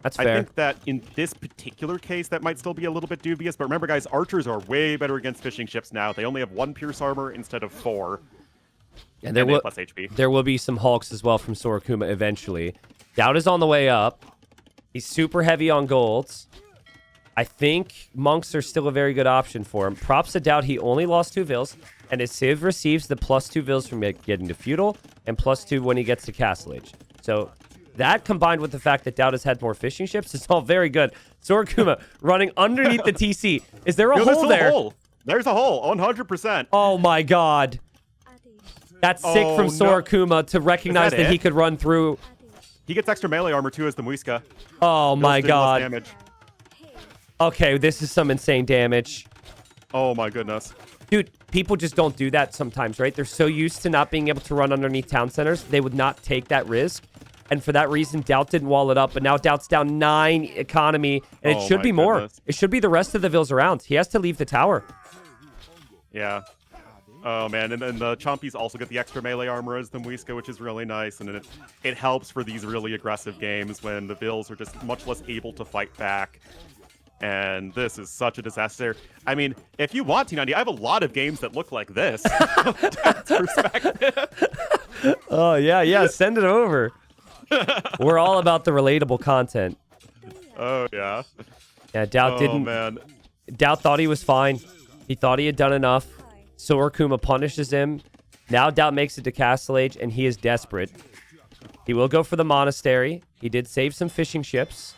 that's fair. I think that in this particular case, that might still be a little bit dubious. But remember, guys, archers are way better against fishing ships now. They only have 1 pierce armor instead of 4. And there will, plus HP. There will be some hulks as well from Sora Kuma eventually. DauT is on the way up. He's super heavy on golds. I think monks are still a very good option for him. Props to DauT, he only lost 2 vills, and his civ receives the +2 vills from getting to feudal, and +2 when he gets to Castle Age. So that combined with the fact that DauT has had more fishing ships, it's all very good. Sora Kuma running underneath the TC. Is there a hole there? There's a hole, 100%. Oh my god. That's sick from Sora Kuma to recognize that he could run through. He gets extra melee armor too as the Muisca. Oh my god. Okay, this is some insane damage. Oh my goodness. Dude, people just don't do that sometimes, right? They're so used to not being able to run underneath town centers, they would not take that risk. And for that reason, DauT didn't wall it up. But now DauT's down 9 economy. And it should be more. Goodness. It should be the rest of the vills around. He has to leave the tower. Yeah. Oh, man. And then the Chompies also get the extra melee armor as the Muisca, which is really nice. And it helps for these really aggressive games when the vills are just much less able to fight back. And this is such a disaster. I mean, if you want T90, I have a lot of games that look like this. From DauT's perspective. Oh, yeah. Send it over. We're all about the relatable content. Oh, yeah. Yeah, DauT didn't. Man. DauT thought he was fine. He thought he had done enough. Sora Kuma punishes him. Now DauT makes it to Castle Age, and he is desperate. He will go for the monastery. He did save some fishing ships.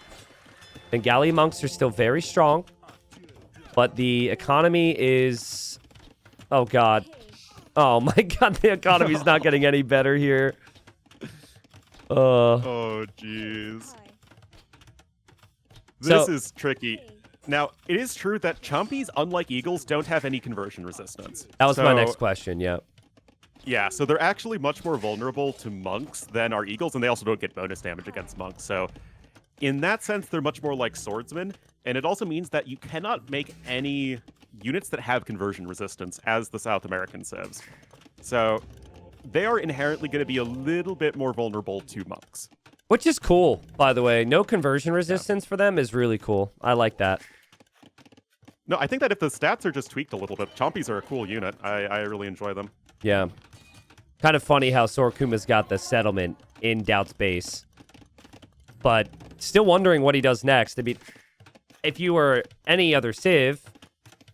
Bengali monks are still very strong. But the economy is... Oh, God. Oh, my God. The economy's not getting any better here. Oh, jeez. This is tricky. Now, it is true that Chompies, unlike Eagles, don't have any conversion resistance. That was my next question, yeah. Yeah, so they're actually much more vulnerable to monks than our Eagles, and they also don't get bonus damage against monks. So, in that sense, they're much more like swordsmen, and it also means that you cannot make any units that have conversion resistance as the South American civs. So, they are inherently going to be a little bit more vulnerable to monks. Which is cool, by the way. No conversion resistance for them is really cool. I like that. No, I think that if the stats are just tweaked a little bit, Chompies are a cool unit. I really enjoy them. Yeah. Kind of funny how Sora Kuma's got the settlement in DauT's base. But still wondering what he does next. I mean, if you were any other civ,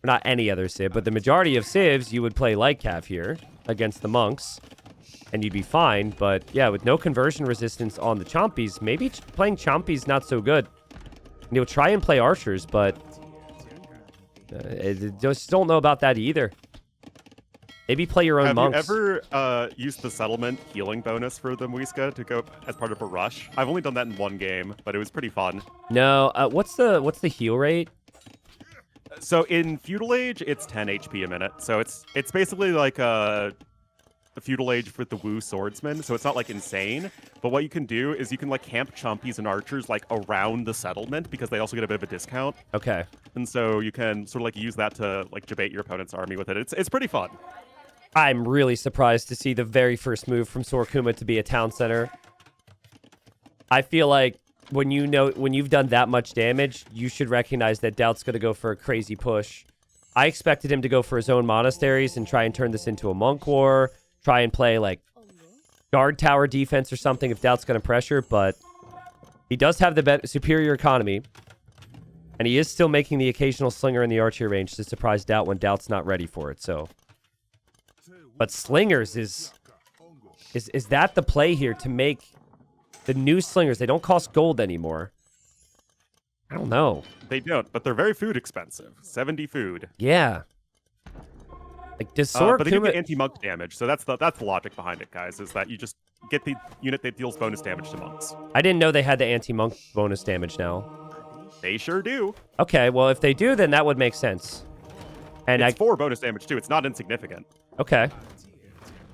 not any other civ, but the majority of civs, you would play Light Cav here against the monks. And you'd be fine, but yeah, with no conversion resistance on the Chompies, maybe playing Chompies not so good. And you'll try and play archers, but just don't know about that either. Maybe play your own monks. Have you ever used the settlement healing bonus for the Muisca to go as part of a rush? I've only done that in one game, but it was pretty fun. No, what's the heal rate? So in Feudal Age, it's 10 HP a minute. So it's basically like the Feudal Age with the Wu swordsman, so it's not like insane. But what you can do is you can like camp Chompies and archers like around the settlement because they also get a bit of a discount. Okay. And so you can sort of like use that to like debate your opponent's army with it. It's pretty fun. I'm really surprised to see the very first move from Sora Kuma to be a town center. I feel like when you've done that much damage, you should recognize that DauT's going to go for a crazy push. I expected him to go for his own monasteries and try and turn this into a monk war. Try and play, like, guard tower defense or something if DauT's going to pressure, but he does have the superior economy, and he is still making the occasional slinger in the archer range to surprise DauT when DauT's not ready for it, so. But slingers is that the play here to make the new slingers? They don't cost gold anymore. I don't know. They don't, but they're very food expensive. 70 food. Yeah. Like, does Sora but they do Kuma... get anti-monk damage, so that's the logic behind it, guys, is that you just get the unit that deals bonus damage to monks. I didn't know they had the anti-monk bonus damage now. They sure do. Okay, well, if they do, then that would make sense. And it's 4 bonus damage, too. It's not insignificant. Okay.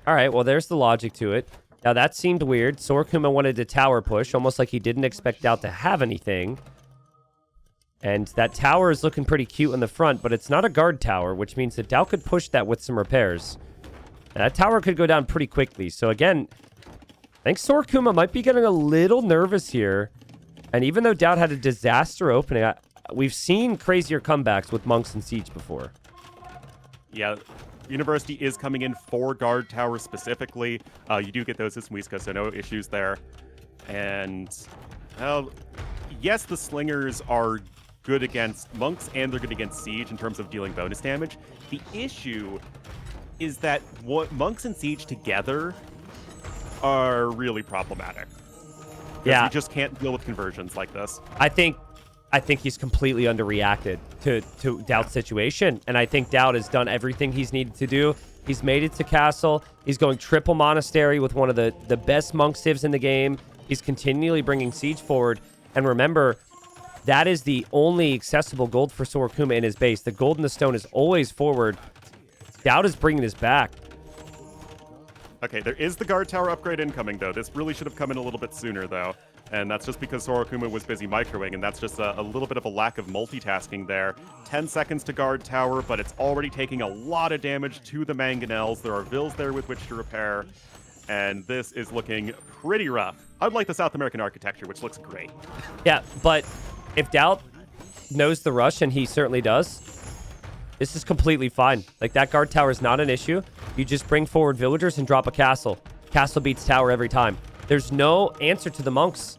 All right, well, there's the logic to it. Now, that seemed weird. Sora Kuma wanted to tower push, almost like he didn't expect DauT to have anything. And that tower is looking pretty cute in the front, but it's not a guard tower, which means that DauT could push that with some repairs. And that tower could go down pretty quickly. So again, I think Sora Kuma might be getting a little nervous here. And even though DauT had a disaster opening, we've seen crazier comebacks with monks and siege before. Yeah, University is coming in for guard towers specifically. You do get those as Muisca, so no issues there. And, yes, the slingers are good against monks and they're good against siege in terms of dealing bonus damage. The issue is that monks and siege together are really problematic. Yeah, you just can't deal with conversions like this. I think he's completely underreacted to DauT's situation, and I think DauT has done everything he's needed to do. He's made it to castle. He's going triple monastery with one of the best monk civs in the game. He's continually bringing siege forward, and remember, that is the only accessible gold for Sora Kuma in his base. The gold in the stone is always forward. DauT is bringing this back. Okay, there is the guard tower upgrade incoming, though. This really should have come in a little bit sooner, though. And that's just because Sora Kuma was busy microwing, and that's just a little bit of a lack of multitasking there. 10 seconds to guard tower, but it's already taking a lot of damage to the mangonels. There are vills there with which to repair, and this is looking pretty rough. I would like the South American architecture, which looks great. Yeah, but if DauT knows the rush, and he certainly does, this is completely fine. Like, that guard tower is not an issue. You just bring forward villagers and drop a castle. Castle beats tower every time. There's no answer to the monks.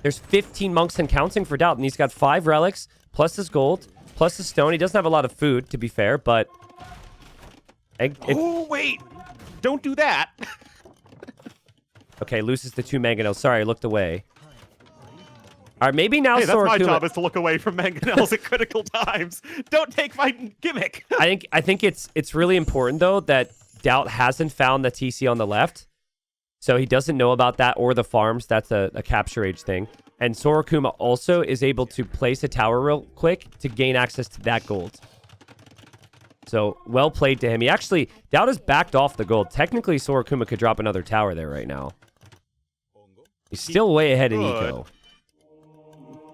There's 15 monks and counting for DauT, and he's got 5 relics, plus his gold, plus his stone. He doesn't have a lot of food, to be fair, but... Oh, wait! Don't do that! Okay, loses the 2 mangonels. Sorry, I looked away. All right, maybe now hey, that's Sora my Kuma... job, is to look away from mangonels at critical times. Don't take my gimmick! I think it's really important, though, that DauT hasn't found the TC on the left. So he doesn't know about that or the farms. That's a capture age thing. And Sora Kuma also is able to place a tower real quick to gain access to that gold. So well played to him. He actually, DauT has backed off the gold. Technically, Sora Kuma could drop another tower there right now. He's still way ahead in eco.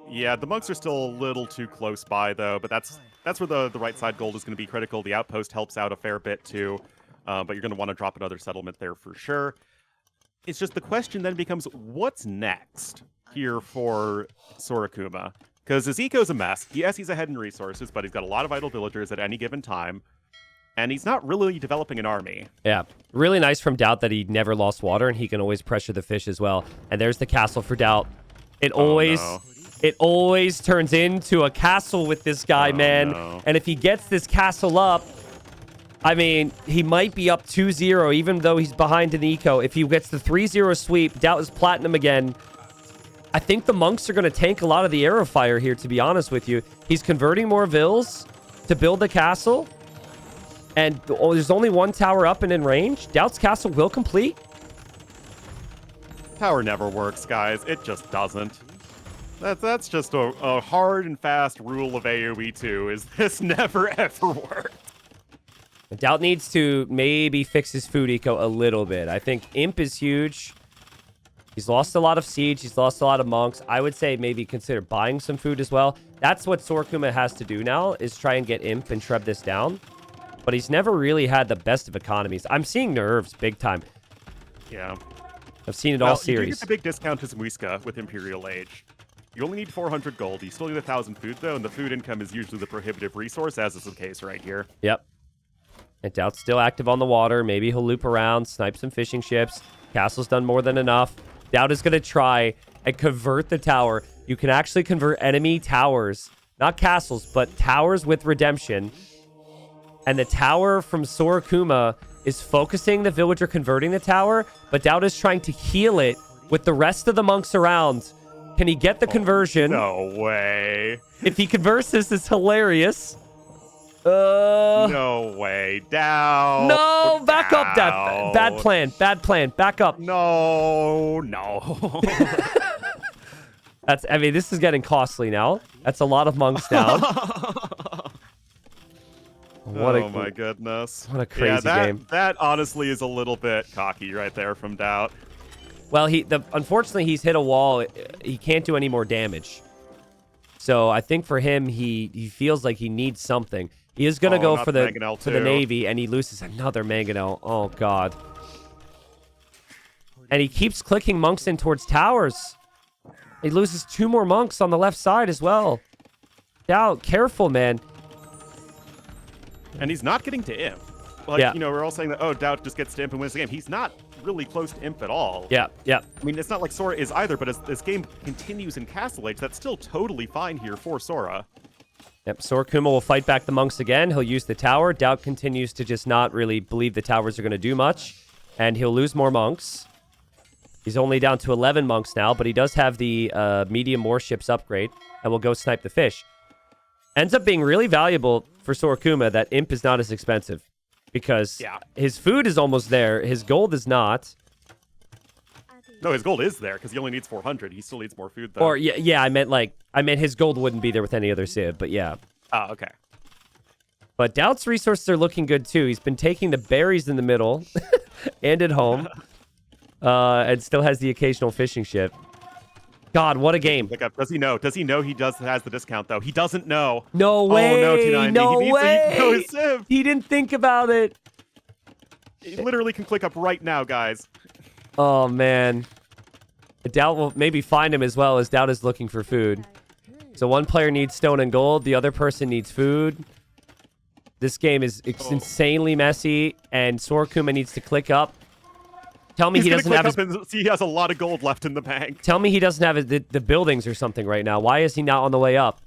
Yeah, the monks are still a little too close by, though, but that's where the right side gold is going to be critical. The outpost helps out a fair bit, too, but you're going to want to drop another settlement there for sure. It's just the question then becomes, what's next here for Sora Kuma? Because his eco's a mess. Yes, he's ahead in resources, but he's got a lot of idle villagers at any given time, and he's not really developing an army. Yeah, really nice from DauT that he never lost water, and he can always pressure the fish as well. And there's the castle for DauT. It always turns into a castle with this guy, man. No. And if he gets this castle up, I mean, he might be up 2-0, even though he's behind in eco. If he gets the 3-0 sweep, DauT is platinum again. I think the monks are going to tank a lot of the arrow fire here, to be honest with you. He's converting more vills to build the castle. And there's only 1 tower up and in range. DauT's castle will complete. Tower never works, guys. It just doesn't. That's just a hard and fast rule of AoE 2, is this never ever works. DauT needs to maybe fix his food eco a little bit. I think Imp is huge. He's lost a lot of siege. He's lost a lot of monks. I would say maybe consider buying some food as well. That's what Sora Kuma has to do now, is try and get Imp and shred this down. But he's never really had the best of economies. I'm seeing nerves big time. Yeah. I've seen it all series. You do get a big discount to Muisca with Imperial Age. You only need 400 gold. You still need 1,000 food, though, and the food income is usually the prohibitive resource, as is the case right here. Yep. And DauT's still active on the water. Maybe he'll loop around, snipe some fishing ships. Castle's done more than enough. DauT is going to try and convert the tower. You can actually convert enemy towers. Not castles, but towers with redemption. And the tower from Sora Kuma is focusing the villager converting the tower, but DauT is trying to heal it with the rest of the monks around. Can he get the conversion? No way. If he converts this, it's hilarious. No way. Down. No, back up, Dad. Bad plan. Bad plan. Back up. No. I mean, this is getting costly now. That's a lot of monks down. My goodness. What a crazy game. That honestly is a little bit cocky right there from DauT. Well, unfortunately, he's hit a wall. He can't do any more damage. So I think for him, he feels like he needs something. He is going to go for the Navy, and he loses another Mangonel. Oh, God. And he keeps clicking monks in towards towers. He loses 2 more monks on the left side as well. DauT, careful, man. And he's not getting to Imp. Like, we're all saying that, DauT just gets to Imp and wins the game. He's not really close to Imp at all. Yeah. I mean, it's not like Sora is either, but as this game continues in Castle Age, that's still totally fine here for Sora. Yep, Sora Kuma will fight back the monks again. He'll use the tower. DauT continues to just not really believe the towers are going to do much. And he'll lose more monks. He's only down to 11 monks now, but he does have the medium warships upgrade. And will go snipe the fish. Ends up being really valuable for Sora Kuma that Imp is not as expensive. Because his food is almost there. His gold is not. No, his gold is there because he only needs 400. He still needs more food, though. Or, I meant his gold wouldn't be there with any other civ, but yeah. Oh, okay. But DauT's resources are looking good, too. He's been taking the berries in the middle and at home. And still has the occasional fishing ship. God, what a game. Does he know? Does he know he has the discount, though? He doesn't know. No way. Oh, no, T90. No he needs way. To know his civ. He didn't think about it. He literally can click up right now, guys. Oh, man. DauT will maybe find him as well, as DauT is looking for food. So one player needs stone and gold. The other person needs food. This game is insanely messy, and Sora Kuma needs to click up. Tell me he doesn't have he has a lot of gold left in the bank. Tell me he doesn't have the buildings or something right now. Why is he not on the way up?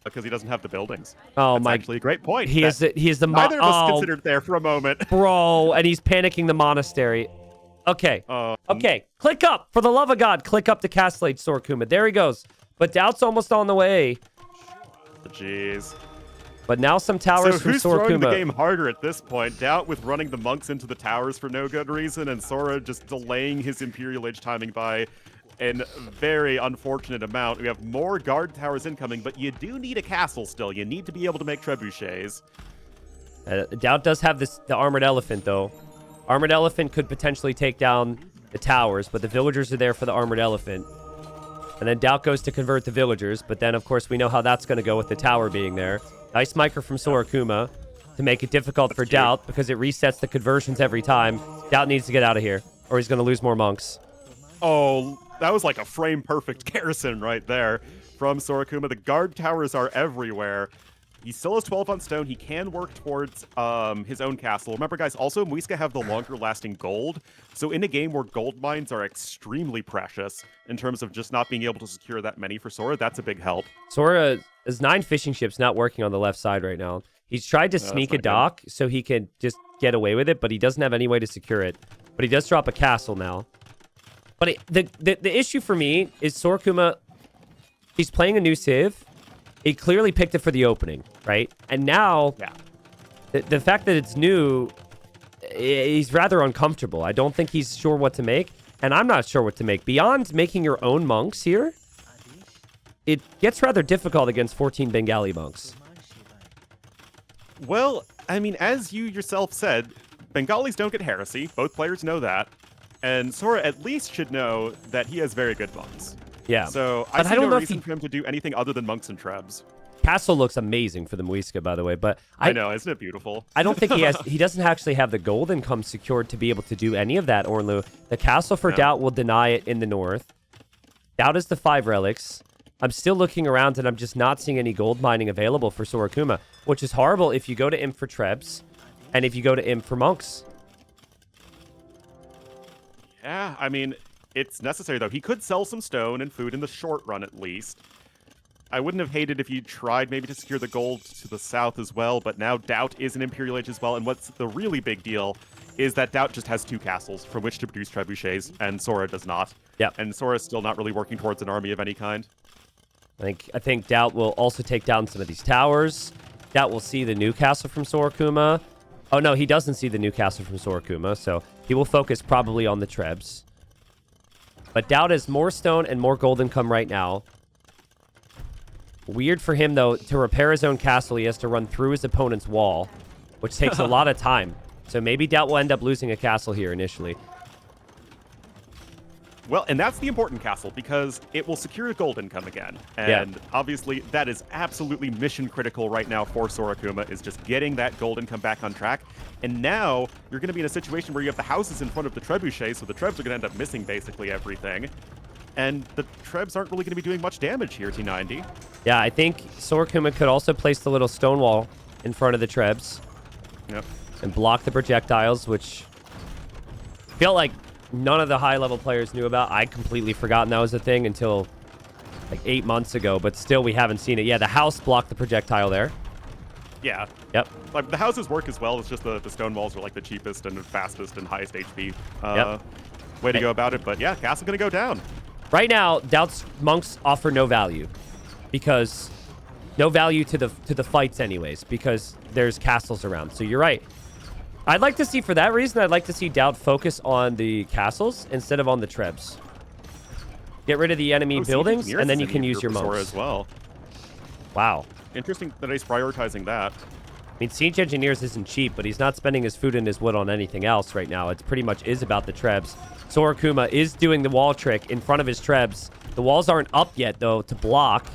Because he doesn't have the buildings. Oh, That's my! Actually, a great point. He is the neither of us considered there for a moment, bro. And he's panicking the monastery. Okay, okay. Click up for the love of God. Click up to Castle Age Sora Kuma. There he goes. But DauT's almost on the way. Jeez. But now some towers from who's Sora throwing Kuma. the game harder at this point? DauT with running the monks into the towers for no good reason, and Sora just delaying his Imperial Age timing by a very unfortunate amount. We have more guard towers incoming, but you do need a castle still. You need to be able to make trebuchets. DauT does have the armored elephant, though. Armored elephant could potentially take down the towers, but the villagers are there for the armored elephant. And then DauT goes to convert the villagers, but then, of course, we know how that's going to go with the tower being there. Nice micro from Sora Kuma to make it difficult for DauT because it resets the conversions every time. DauT needs to get out of here, or he's going to lose more monks. Oh, that was like a frame-perfect garrison right there from Sora Kuma. The guard towers are everywhere. He still has 12 on stone. He can work towards his own castle. Remember, guys, also Muisca have the longer-lasting gold. So in a game where gold mines are extremely precious in terms of just not being able to secure that many for Sora, that's a big help. Sora is 9 fishing ships not working on the left side right now. He's tried to sneak a dock so he can just get away with it, but he doesn't have any way to secure it. But he does drop a castle now. But the issue for me is Sora Kuma, he's playing a new civ. He clearly picked it for the opening, right? And now, the fact that it's new, he's rather uncomfortable. I don't think he's sure what to make, and I'm not sure what to make. Beyond making your own monks here, it gets rather difficult against 14 Bengali monks. Well, I mean, as you yourself said, Bengalis don't get heresy. Both players know that. And Sora at least should know that he has very good monks. Yeah. So I see no reason for him to do anything other than monks and trebs. Castle looks amazing for the Muisca, by the way, but I know, isn't it beautiful? I don't think he doesn't actually have the gold income secured to be able to do any of that, Ornlu. The castle for DauT will deny it in the north. DauT is the 5 relics. I'm still looking around and I'm just not seeing any gold mining available for Sora Kuma, which is horrible if you go to Imp for trebs and if you go to Imp for monks. Yeah, I mean, it's necessary, though. He could sell some stone and food in the short run, at least. I wouldn't have hated if you tried maybe to secure the gold to the south as well, but now DauT is an Imperial Age as well, and what's the really big deal is that DauT just has 2 castles from which to produce trebuchets, and Sora does not. Yeah. And Sora's still not really working towards an army of any kind. I think DauT will also take down some of these towers. DauT will see the new castle from Sora Kuma. Oh, no, he doesn't see the new castle from Sora Kuma, so he will focus probably on the trebs. But DauT has more stone and more gold income right now. Weird for him, though, to repair his own castle, he has to run through his opponent's wall, which takes a lot of time. So maybe DauT will end up losing a castle here initially. Well, and that's the important castle, because it will secure gold income again. And obviously, that is absolutely mission critical right now for Sora Kuma, is just getting that gold income back on track. And now, you're going to be in a situation where you have the houses in front of the trebuchets, so the trebs are going to end up missing basically everything. And the trebs aren't really going to be doing much damage here, T90. Yeah, I think Sora Kuma could also place the little stone wall in front of the trebs. Yep. And block the projectiles, which felt like none of the high-level players knew about. I'd completely forgotten that was a thing until like 8 months ago, but still we haven't seen it. Yeah, the house blocked the projectile there. Yeah. Yep. Like, the houses work as well. It's just the stone walls are like the cheapest and fastest and highest HP way to go about it. But yeah, castle going to go down. Right now, DauT's monks offer no value because no value to the fights anyways, because there's castles around. So you're right. I'd like to see, for that reason, I'd like to see DauT focus on the castles instead of on the trebs. Get rid of the enemy buildings, and then you can use your monks. As well. Wow. Interesting that he's prioritizing that. I mean, Siege Engineers isn't cheap, but he's not spending his food and his wood on anything else right now. It's pretty much is about the Trebs. Sora Kuma is doing the wall trick in front of his Trebs. The walls aren't up yet, though, to block.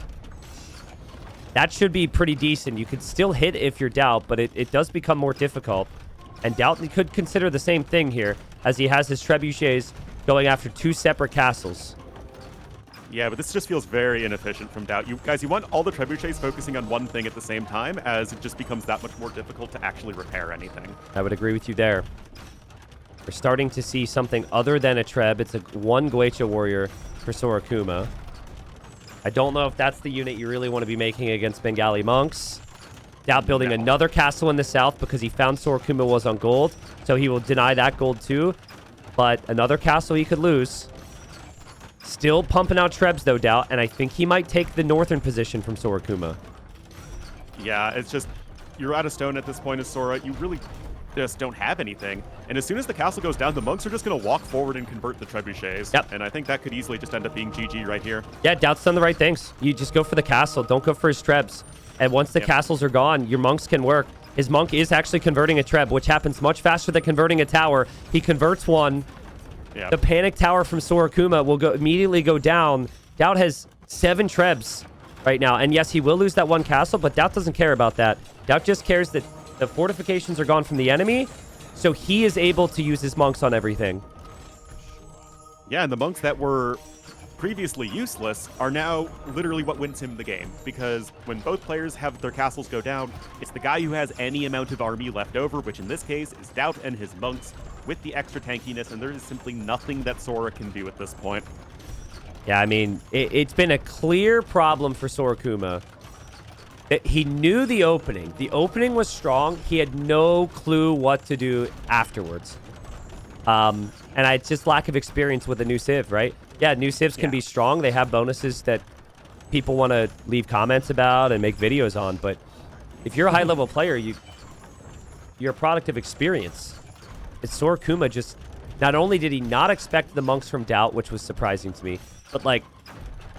That should be pretty decent. You could still hit if you're DauT, but it does become more difficult. And DauT could consider the same thing here, as he has his trebuchets going after 2 separate castles. Yeah, but this just feels very inefficient from DauT. You want all the trebuchets focusing on one thing at the same time, as it just becomes that much more difficult to actually repair anything. I would agree with you there. We're starting to see something other than a Treb. It's a 1 Goetia warrior for Sora Kuma. I don't know if that's the unit you really want to be making against Bengali monks. DauT building another castle in the south because he found Sora Kuma was on gold, so he will deny that gold too. But another castle he could lose. Still pumping out Trebs, though, DauT, and I think he might take the northern position from Sora Kuma. Yeah, it's just, you're out of stone at this point as Sora. You really just don't have anything. And as soon as the castle goes down, the monks are just going to walk forward and convert the trebuchets. Yep. And I think that could easily just end up being GG right here. Yeah, DauT's done the right things. You just go for the castle. Don't go for his Trebs. And once the castles are gone, your monks can work. His monk is actually converting a Treb, which happens much faster than converting a tower. He converts one. Yeah. The panic tower from Sora Kuma will immediately go down. DauT has 7 Trebs right now. And yes, he will lose that 1 castle, but DauT doesn't care about that. DauT just cares that the fortifications are gone from the enemy, so he is able to use his monks on everything. Yeah, and the monks that were previously useless are now literally what wins him the game, because when both players have their castles go down, it's the guy who has any amount of army left over, which in this case is DauT and his monks, with the extra tankiness, and there is simply nothing that Sora can do at this point. Yeah, I mean, it's been a clear problem for Sora Kuma. He knew the opening. The opening was strong. He had no clue what to do afterwards. And it's just lack of experience with a new Civ, right? Yeah, new Civs can be strong. They have bonuses that people want to leave comments about and make videos on, but if you're a high-level player, you're a product of experience. It's Sora Kuma just... Not only did he not expect the monks from DauT, which was surprising to me, but, like,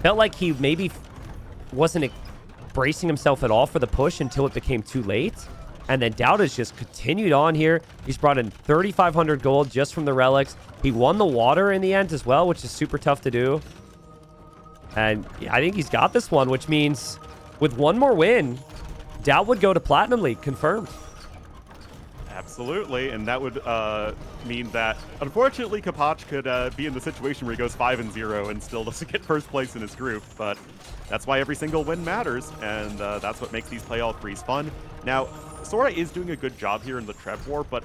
felt like he maybe wasn't bracing himself at all for the push until it became too late. And then DauT has just continued on here. He's brought in 3,500 gold just from the relics. He won the water in the end as well, which is super tough to do. And I think he's got this one, which means with one more win, DauT would go to Platinum League, confirmed. Absolutely, and that would mean that, unfortunately, Kapach could be in the situation where he goes 5-0 and still doesn't get first place in his group, but that's why every single win matters, and that's what makes these play all threes fun. Now, Sora is doing a good job here in the Treb War, but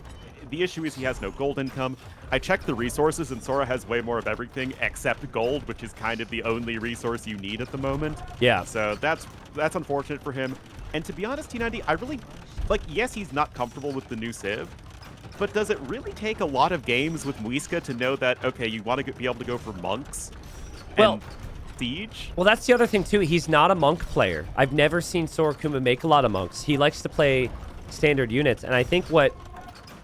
the issue is he has no gold income. I checked the resources, and Sora has way more of everything except gold, which is kind of the only resource you need at the moment. Yeah. So that's unfortunate for him. And to be honest, T90, I really... Like, yes, he's not comfortable with the new Civ, but does it really take a lot of games with Muisca to know that, okay, you want to be able to go for monks and siege? Well, that's the other thing, too. He's not a monk player. I've never seen Sora Kuma make a lot of monks. He likes to play standard units, and I think what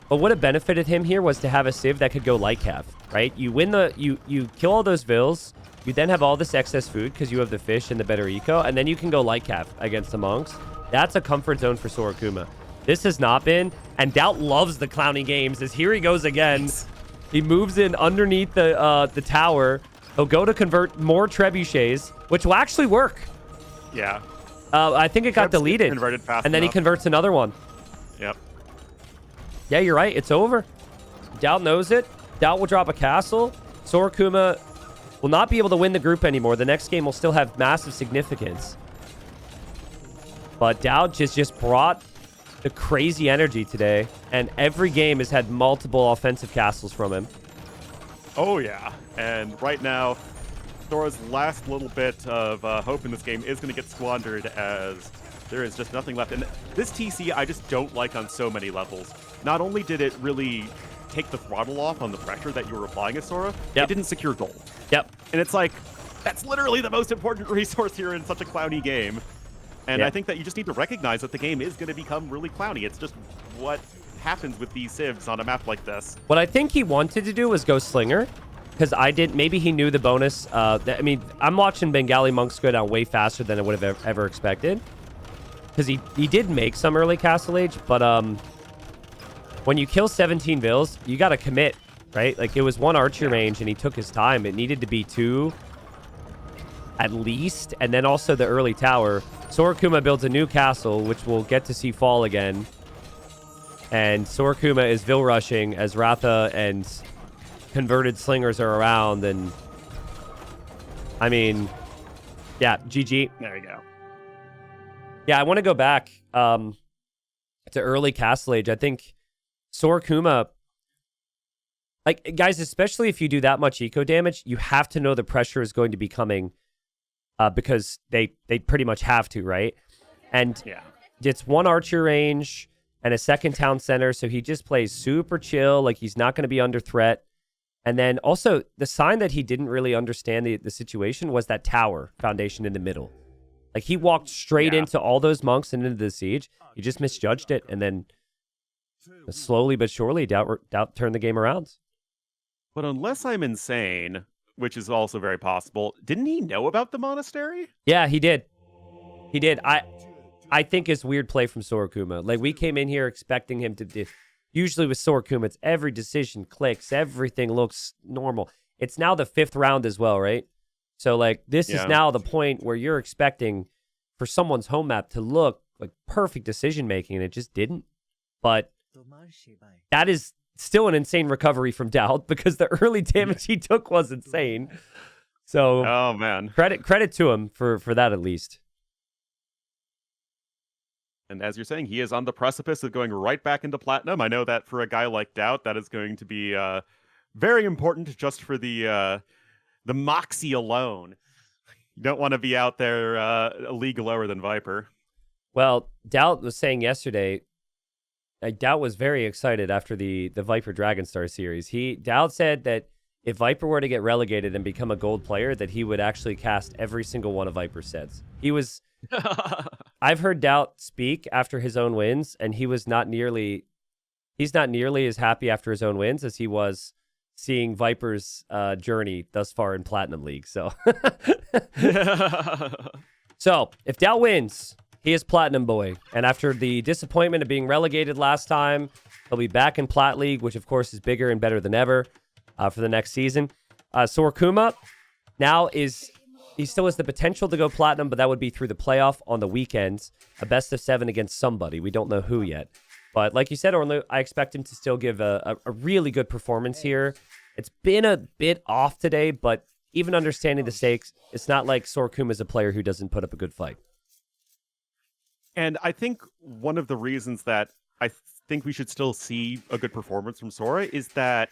would have benefited him here was to have a Civ that could go light cav, right? You win you kill all those vills, you then have all this excess food because you have the fish and the better eco, and then you can go light cav against the monks. That's a comfort zone for Sora Kuma. This has not been, and DauT loves the clowny games, as here he goes again. He moves in underneath the tower. He'll go to convert more trebuchets, which will actually work. Yeah. I think it got deleted. Converted fast and then enough. He converts another one. Yep. Yeah, you're right. It's over. DauT knows it. DauT will drop a castle. Sora Kuma will not be able to win the group anymore. The next game will still have massive significance. But DauT just brought the crazy energy today, and every game has had multiple offensive castles from him. Oh, yeah. And right now, Sora's last little bit of hope in this game is going to get squandered, as there is just nothing left. And this TC I just don't like on so many levels. Not only did it really take the throttle off on the pressure that you were applying at Sora, it didn't secure gold. Yep. And it's like, that's literally the most important resource here in such a clowny game. And I think that you just need to recognize that the game is going to become really clowny. It's just what happens with these civs on a map like this. What I think he wanted to do was go Slinger, because maybe he knew the bonus. I mean, I'm watching Bengali monks go down way faster than I would have ever expected. because he did make some early Castle Age, but when you kill 17 vills, you got to commit, right? Like, it was 1 archer range, and he took his time. It needed to be 2 at least, and then also the early tower. Sora Kuma builds a new castle, which we'll get to see fall again. And Sora Kuma is vill rushing as Ratha and converted slingers are around, and I mean, yeah, GG. There you go. Yeah, I want to go back to early Castle Age. I think Sora Kuma, like, guys, especially if you do that much eco damage, you have to know the pressure is going to be coming because they pretty much have to, right? And it's 1 archer range and a 2nd town center, so he just plays super chill, like he's not going to be under threat. And then also, the sign that he didn't really understand the situation was that tower foundation in the middle. Like, he walked straight into all those monks and into the siege. He just misjudged it, and then slowly but surely, DauT turned the game around. But unless I'm insane, which is also very possible, didn't he know about the monastery? Yeah, he did. He did. I think it's weird play from Sora Kuma. Like, we came in here expecting him to... Usually with Sora Kuma, it's every decision clicks. Everything looks normal. It's now the 5th round as well, right? So, like, this is now the point where you're expecting for someone's home map to look like perfect decision-making, and it just didn't. But that is still an insane recovery from DauT because the early damage he took was insane. So, oh, man. Credit to him for that at least. And as you're saying, he is on the precipice of going right back into platinum. I know that for a guy like DauT, that is going to be very important just for the moxie alone. You don't want to be out there a league lower than Viper. Well, DauT was saying yesterday, DauT was very excited after the Viper Dragonstar series. DauT said that if Viper were to get relegated and become a gold player, that he would actually cast every single one of Viper's sets. He was... I've heard DauT speak after his own wins, and he's not nearly as happy after his own wins as he was seeing Viper's journey thus far in Platinum League. So, so if DauT wins, he is Platinum Boy. And after the disappointment of being relegated last time, he'll be back in Plat League, which of course is bigger and better than ever for the next season. Sora Kuma now he still has the potential to go platinum, but that would be through the playoff on the weekends. A best of 7 against somebody. We don't know who yet. But like you said, Orlu, I expect him to still give a really good performance here. It's been a bit off today, but even understanding the stakes, it's not like Sora Kuma is a player who doesn't put up a good fight. And I think one of the reasons that I think we should still see a good performance from Sora is that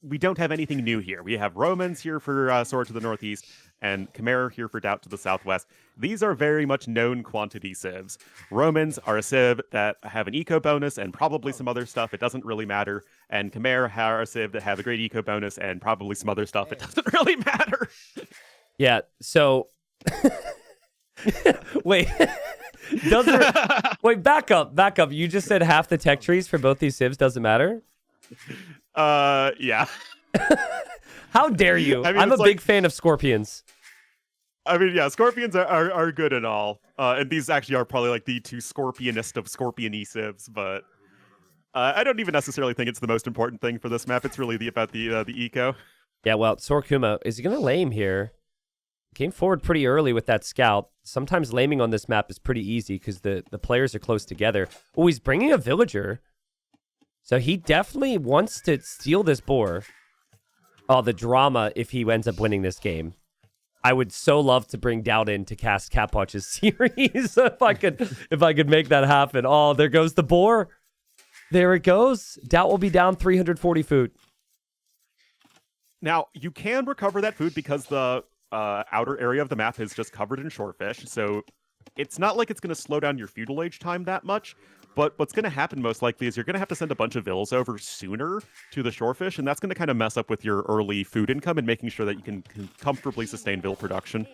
we don't have anything new here. We have Romans here for Sora to the northeast, and Chimera here for DauT to the southwest. These are very much known quantity civs. Romans are a civ that have an eco bonus and probably some other stuff. It doesn't really matter. And Chimera are a civ that have a great eco bonus and probably some other stuff. It doesn't really matter. Yeah, so... Wait... Wait, back up. You just said half the tech trees for both these civs doesn't matter? Yeah. How dare you? I mean, I'm a big fan of scorpions. I mean, yeah, scorpions are good and all. And these actually are probably like the 2 scorpionist of scorpion-y civs, but I don't even necessarily think it's the most important thing for this map. It's really about the eco. Yeah, well, Sora Kuma, is he going to lame here? Came forward pretty early with that scout. Sometimes laming on this map is pretty easy because the players are close together. Oh, he's bringing a villager. So he definitely wants to steal this boar. Oh, the drama if he ends up winning this game. I would so love to bring DauT in to cast Capwatch's series if I could make that happen. Oh, there goes the boar. There it goes. DauT will be down 340 food. Now, you can recover that food because the outer area of the map is just covered in shorefish, so it's not like it's going to slow down your feudal age time that much. But what's going to happen most likely is you're going to have to send a bunch of vills over sooner to the shorefish, and that's going to kind of mess up with your early food income and making sure that you can comfortably sustain vill production.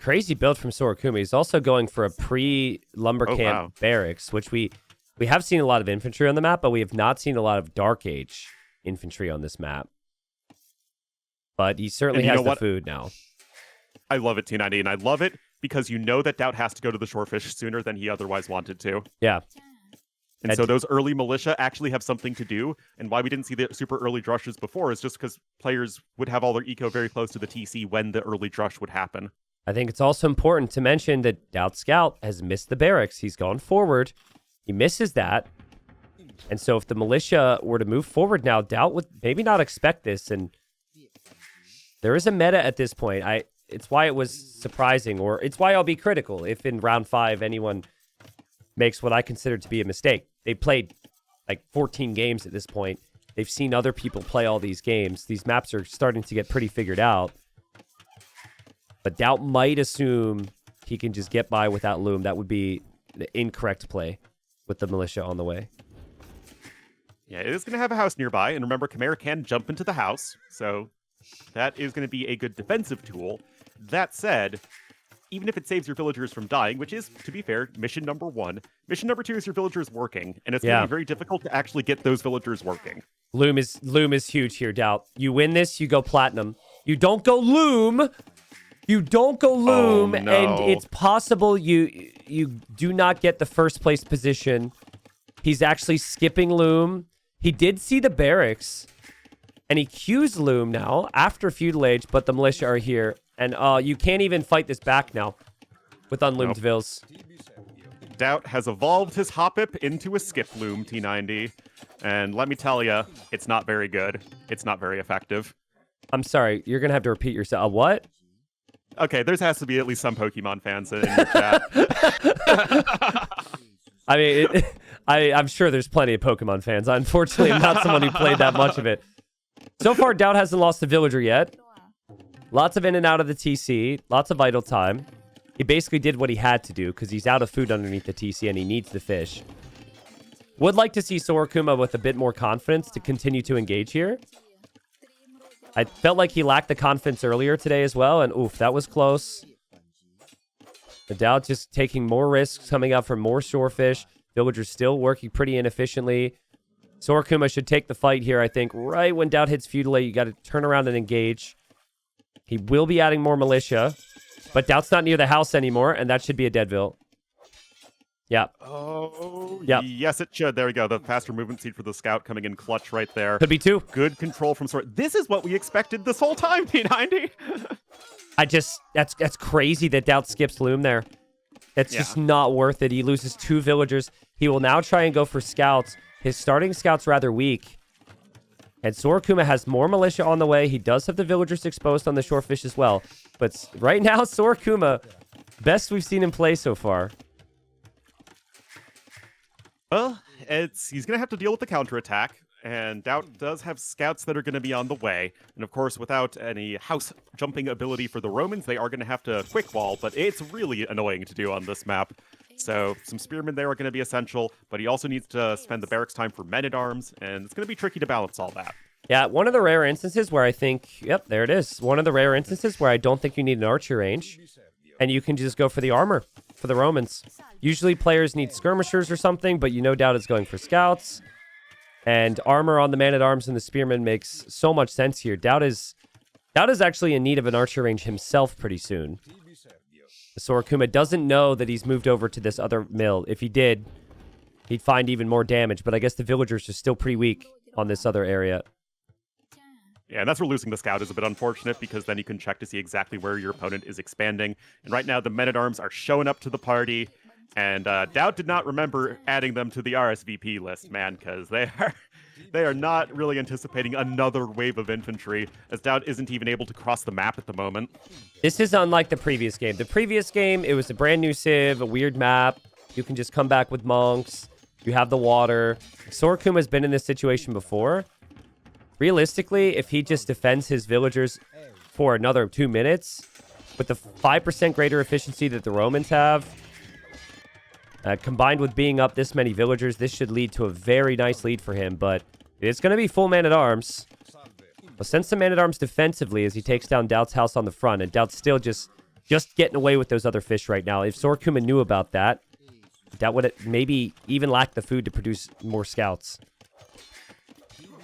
Crazy build from Sora Kuma. He's also going for a pre-lumber camp barracks, which we have seen a lot of infantry on the map, but we have not seen a lot of Dark Age infantry on this map. But he certainly has the food now. I love it, T90, and I love it because you know that DauT has to go to the shorefish sooner than he otherwise wanted to. Yeah. And so those early militia actually have something to do. And why we didn't see the super early drushes before is just because players would have all their eco very close to the TC when the early drush would happen. I think it's also important to mention that DauT Scout has missed the barracks. He's gone forward. He misses that. And so if the militia were to move forward now, DauT would maybe not expect this. And there is a meta at this point. It's why it was surprising, or it's why I'll be critical if in round 5 anyone makes what I consider to be a mistake. They played like 14 games at this point. They've seen other people play all these games. These maps are starting to get pretty figured out. But DauT might assume he can just get by without Loom. That would be the incorrect play with the militia on the way. Yeah, it is going to have a house nearby. And remember, Chimera can jump into the house. So that is going to be a good defensive tool. That said, even if it saves your villagers from dying, which is, to be fair, mission number 1, mission number 2 is your villagers working. And it's going to be very difficult to actually get those villagers working. Loom is huge here, DauT. You win this, you go platinum. You don't go Loom. You don't go Loom, oh, no. and it's possible you do not get the first place position. He's actually skipping Loom. He did see the barracks, and he cues Loom now after feudal age, but the militia are here. And you can't even fight this back now with unloomed vills. DauT has evolved his Hoppip into a skip Loom T90. And let me tell you, it's not very good. It's not very effective. I'm sorry, you're going to have to repeat yourself. What? Okay, there has to be at least some Pokemon fans in your chat. I mean, I'm sure there's plenty of Pokemon fans. Unfortunately, I'm not someone who played that much of it. So far, DauT hasn't lost a villager yet. Lots of in and out of the TC. Lots of idle time. He basically did what he had to do because he's out of food underneath the TC and he needs the fish. Would like to see Sora Kuma with a bit more confidence to continue to engage here. I felt like he lacked the confidence earlier today as well. And oof, that was close. The DauT just taking more risks, coming out for more shorefish. Villagers still working pretty inefficiently. Sora Kuma should take the fight here, I think. Right when DauT hits feudal age, you got to turn around and engage. He will be adding more militia, but DauT's not near the house anymore, and that should be a Deadville. Yeah. Oh, yep. Yes, it should. There we go. The faster movement speed for the scout coming in clutch right there. Could be 2. Good control from Sora. This is what we expected this whole time, P90. That's crazy that DauT skips Loom there. It's just not worth it. He loses 2 villagers. He will now try and go for scouts. His starting scout's rather weak. And Sora Kuma has more militia on the way. He does have the villagers exposed on the shorefish as well. But right now, Sora Kuma, best we've seen him play so far. Well, he's going to have to deal with the counterattack. And DauT does have scouts that are going to be on the way. And of course, without any house jumping ability for the Romans, they are going to have to quick wall. But it's really annoying to do on this map. So some spearmen there are going to be essential, but he also needs to spend the barracks time for men-at-arms, and it's going to be tricky to balance all that. Yeah, one of the rare instances where I think, yep, there it is. One of the rare instances where I don't think you need an archer range, and you can just go for the armor for the Romans. Usually players need skirmishers or something, but you know DauT is going for scouts, and armor on the man-at-arms and the spearmen makes so much sense here. DauT is actually in need of an archer range himself pretty soon. Sora Kuma doesn't know that he's moved over to this other mill. If he did, he'd find even more damage. But I guess the villagers are still pretty weak on this other area. Yeah, and that's where losing the scout is a bit unfortunate, because then you can check to see exactly where your opponent is expanding. And right now, the men-at-arms are showing up to the party. And DauT did not remember adding them to the RSVP list, man, because they are not really anticipating another wave of infantry, as DauT isn't even able to cross the map at the moment. This is unlike the previous game. The previous game, it was a brand new civ, a weird map. You can just come back with monks. You have the water. Sora Kuma has been in this situation before. Realistically, if he just defends his villagers for another 2 minutes, with the 5% greater efficiency that the Romans have, combined with being up this many villagers, this should lead to a very nice lead for him, but it's going to be full man-at-arms. We'll send some man-at-arms defensively as he takes down DauT's house on the front, and DauT's still just getting away with those other fish right now. If Sora Kuma knew about that, DauT would maybe even lack the food to produce more scouts.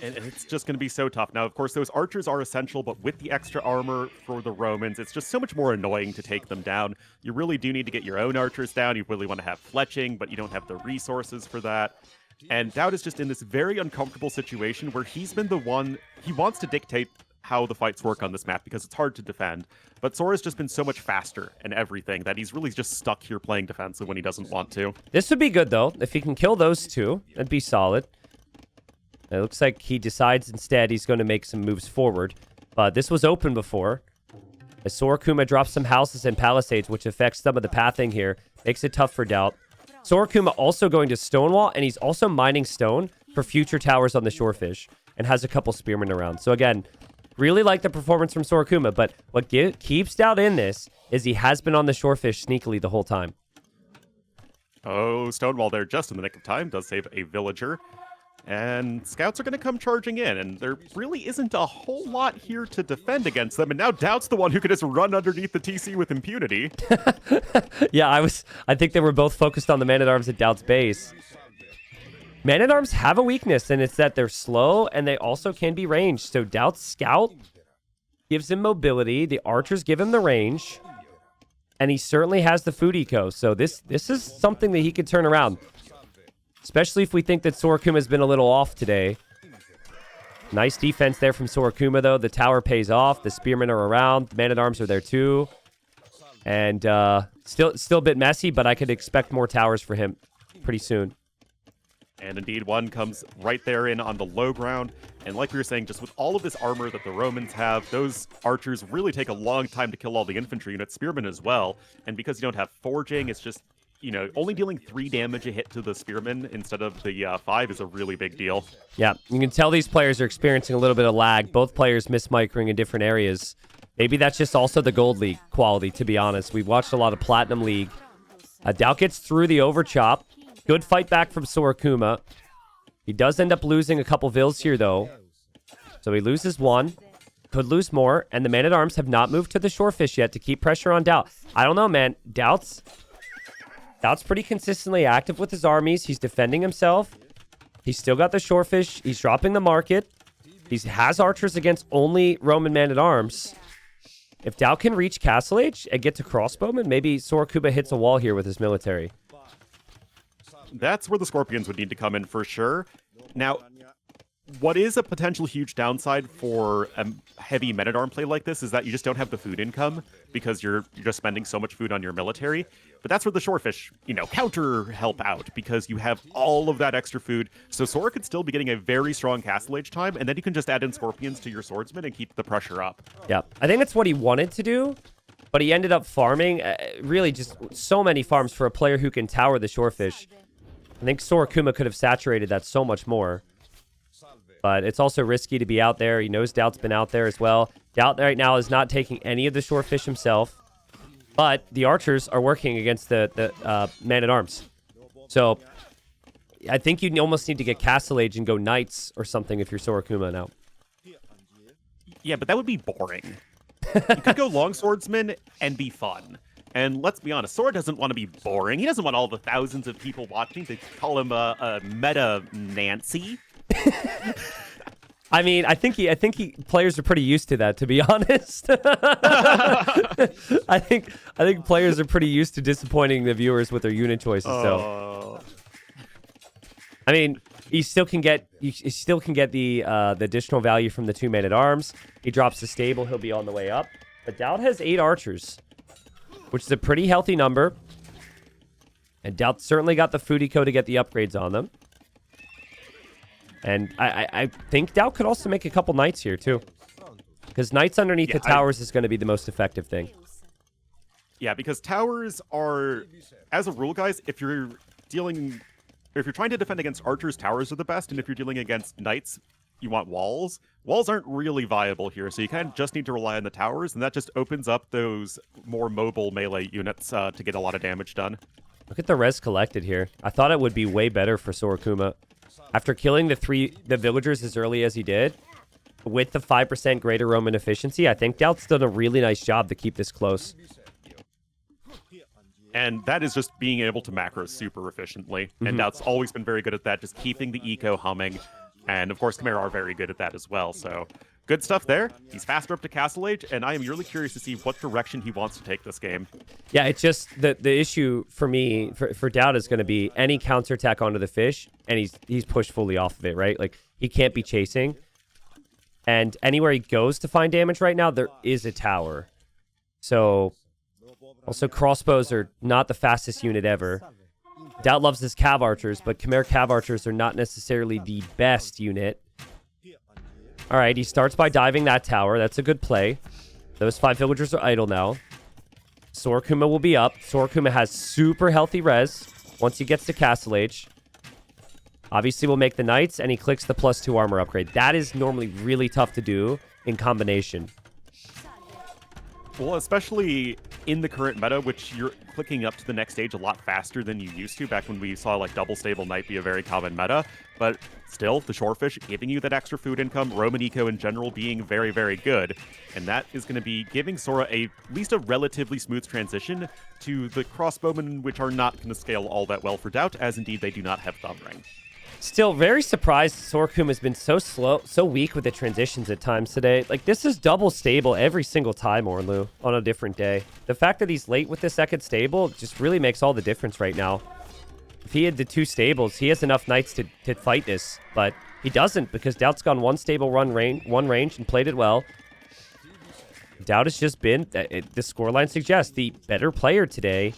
And it's just going to be so tough. Now, of course, those archers are essential, but with the extra armor for the Romans, it's just so much more annoying to take them down. You really do need to get your own archers down. You really want to have fletching, but you don't have the resources for that. And DauT is just in this very uncomfortable situation where he's been the one, he wants to dictate how the fights work on this map because it's hard to defend. But Sora's just been so much faster and everything that he's really just stuck here playing defensive when he doesn't want to. This would be good, though. If he can kill those two, that'd be solid. It looks like he decides instead he's going to make some moves forward. But this was open before. As Sora Kuma drops some houses and palisades, which affects some of the pathing here. Makes it tough for DauT. Sora Kuma also going to Stonewall, and he's also mining stone for future towers on the Shorefish. And has a couple spearmen around. So again, really like the performance from Sora Kuma. But what keeps DauT in this is he has been on the Shorefish sneakily the whole time. Oh, Stonewall there just in the nick of time. Does save a villager. And scouts are going to come charging in, and there really isn't a whole lot here to defend against them. And now DauT's the one who could just run underneath the TC with impunity. Yeah, I think they were both focused on the man-at-arms at DauT's base. Man-at-arms have a weakness, and it's that they're slow, and they also can be ranged. So DauT's scout gives him mobility. The archers give him the range. And he certainly has the food eco. So this is something that he could turn around. Especially if we think that Sora Kuma has been a little off today. Nice defense there from Sora Kuma, though. The tower pays off. The spearmen are around. Man-at-arms are there, too. And still a bit messy, but I could expect more towers for him pretty soon. And indeed, one comes right there in on the low ground. And like we were saying, just with all of this armor that the Romans have, those archers really take a long time to kill all the infantry units, spearmen as well. And because you don't have forging, it's just, you know, only dealing 3 damage a hit to the spearmen instead of the 5 is a really big deal. Yeah, you can tell these players are experiencing a little bit of lag. Both players miss-microing in different areas. Maybe that's just also the Gold League quality, to be honest. We've watched a lot of Platinum League. DauT gets through the overchop. Good fight back from Sora Kuma. He does end up losing a couple vills here, though. So he loses one. Could lose more. And the man-at-arms have not moved to the Shorefish yet to keep pressure on DauT. I don't know, man. DauT's pretty consistently active with his armies. He's defending himself. He's still got the Shorefish. He's dropping the market. He has archers against only Roman man-at-arms. If DauT can reach Castle Age and get to crossbowmen, maybe Sora Kuma hits a wall here with his military. That's where the Scorpions would need to come in for sure. Now, what is a potential huge downside for a heavy men-at-arm play like this is that you just don't have the food income because you're just spending so much food on your military. But that's where the Shorefish, counter help out because you have all of that extra food. So Sora could still be getting a very strong Castle Age time, and then you can just add in Scorpions to your swordsmen and keep the pressure up. Yeah, I think that's what he wanted to do, but he ended up farming really just so many farms for a player who can tower the Shorefish. I think Sora Kuma could have saturated that so much more. But it's also risky to be out there. He knows DauT's been out there as well. DauT right now is not taking any of the Shorefish himself. But the archers are working against the man-at-arms. So I think you almost need to get Castle Age and go Knights or something if you're Sora Kuma now. Yeah, but that would be boring. You could go Longswordsman and be fun. And let's be honest, Sora doesn't want to be boring. He doesn't want all the thousands of people watching to call him a meta Nancy. I mean, I think players are pretty used to that, to be honest. I think players are pretty used to disappointing the viewers with their unit choices. So, I mean, you still can get the additional value from the 2 man-at-arms. He drops the stable, he'll be on the way up. But DauT has 8 archers, which is a pretty healthy number. And DauT certainly got the food eco to get the upgrades on them. And I think DauT could also make a couple Knights here, too. Because Knights underneath the towers is going to be the most effective thing. Yeah, because towers are, as a rule, guys, if you're trying to defend against archers, towers are the best. And if you're dealing against Knights, you want walls. Walls aren't really viable here, so you kind of just need to rely on the towers. And that just opens up those more mobile melee units to get a lot of damage done. Look at the res collected here. I thought it would be way better for Sora Kuma. After killing the villagers as early as he did, with the 5% greater Roman efficiency, I think DauT's done a really nice job to keep this close. And that is just being able to macro super efficiently. And DauT's always been very good at that, just keeping the eco humming. And of course, Khmer are very good at that as well. So good stuff there. He's faster up to Castle Age, and I am really curious to see what direction he wants to take this game. Yeah, it's just the issue for me, for DauT, is going to be any counterattack onto the fish, and he's pushed fully off of it, right? Like, he can't be chasing. And anywhere he goes to find damage right now, there is a tower. So, also crossbows are not the fastest unit ever. DauT loves his Cav Archers, but Khmer Cav Archers are not necessarily the best unit. All right, he starts by diving that tower. That's a good play. Those 5 villagers are idle now. Sora Kuma will be up. Sora Kuma has super healthy res once he gets to Castle Age. Obviously, we'll make the Knights, and he clicks the +2 armor upgrade. That is normally really tough to do in combination. Well, especially in the current meta, which you're clicking up to the next stage a lot faster than you used to back when we saw like double stable knight be a very common meta. But still, the shorefish giving you that extra food income, Roman eco in general being very, very good. And that is going to be giving Sora at least a relatively smooth transition to the crossbowmen, which are not going to scale all that well for DauT, as indeed they do not have Thumb Ring. Still very surprised Sora Kuma has been so slow, so weak with the transitions at times today. Like, this is double stable every single time, Ornlu, on a different day. The fact that he's late with the second stable just really makes all the difference right now. If he had the 2 stables, he has enough knights to fight this, but he doesn't because DauT's gone 1 stable, 1 range, and played it well. DauT has just been, the scoreline suggests, the better player today.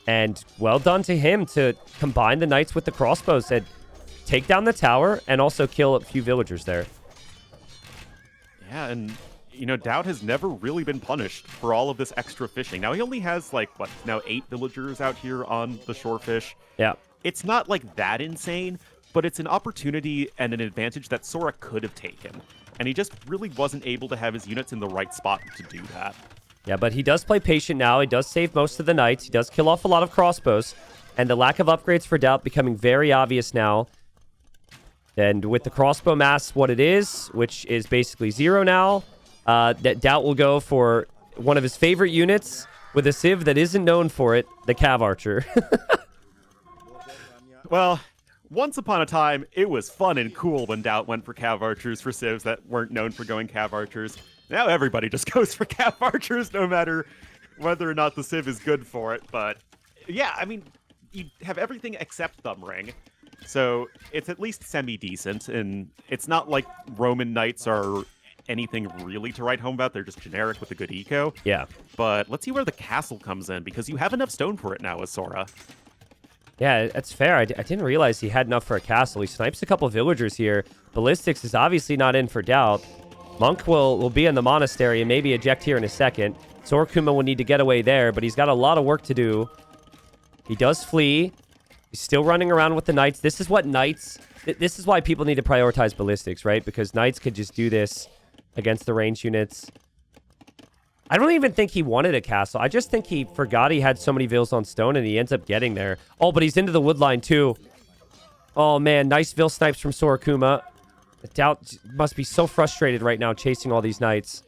And well done to him to combine the knights with the crossbows and take down the tower and also kill a few villagers there. Yeah, and, you know, DauT has never really been punished for all of this extra fishing. Now, he only has, like, what, now 8 villagers out here on the shorefish. Yeah. It's not, like, that insane, but it's an opportunity and an advantage that Sora could have taken. And he just really wasn't able to have his units in the right spot to do that. Yeah, but he does play patient now. He does save most of the knights. He does kill off a lot of crossbows. And the lack of upgrades for DauT becoming very obvious now. And with the crossbow mass what it is, which is basically 0 now, that DauT will go for one of his favorite units with a civ that isn't known for it, the Cav Archer. Well, once upon a time, it was fun and cool when DauT went for Cav Archers for civs that weren't known for going Cav Archers. Now everybody just goes for Cav Archers, no matter whether or not the civ is good for it. But yeah, I mean, you have everything except Thumb Ring. So it's at least semi-decent, and it's not like Roman Knights are anything really to write home about. They're just generic with a good eco. Yeah. But let's see where the castle comes in, because you have enough stone for it now with Sora. Yeah, that's fair. I didn't realize he had enough for a castle. He snipes a couple villagers here. Ballistics is obviously not in for DauT. Monk will be in the monastery and maybe eject here in a second. Sora Kuma will need to get away there, but he's got a lot of work to do. He does flee. He's still running around with the knights. This is what knights... This is why people need to prioritize ballistics, right? Because knights could just do this against the range units. I don't even think he wanted a castle. I just think he forgot he had so many vills on stone and he ends up getting there. Oh, but he's into the wood line too. Oh man, nice vill snipes from Sora Kuma. DauT must be so frustrated right now chasing all these knights.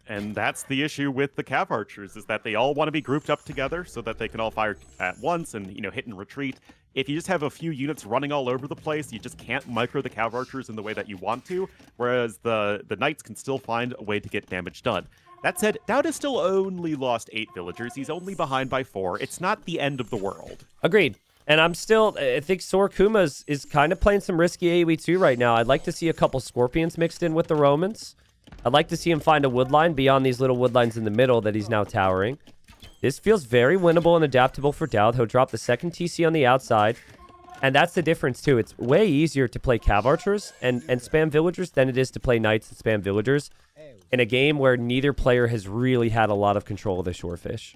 And that's the issue with the Cav Archers, is that they all want to be grouped up together so that they can all fire at once and, you know, hit and retreat. If you just have a few units running all over the place, you just can't micro the Cav Archers in the way that you want to, whereas the Knights can still find a way to get damage done. That said, DauT has still only lost 8 villagers. He's only behind by 4. It's not the end of the world. Agreed. And I think Sora Kuma is kind of playing some risky AoE too right now. I'd like to see a couple Scorpions mixed in with the Romans. I'd like to see him find a wood line beyond these little wood lines in the middle that he's now towering. This feels very winnable and adaptable for DauT. He'll drop the second TC on the outside. And that's the difference too. It's way easier to play Cav Archers and spam villagers than it is to play Knights and spam villagers in a game where neither player has really had a lot of control of the shorefish.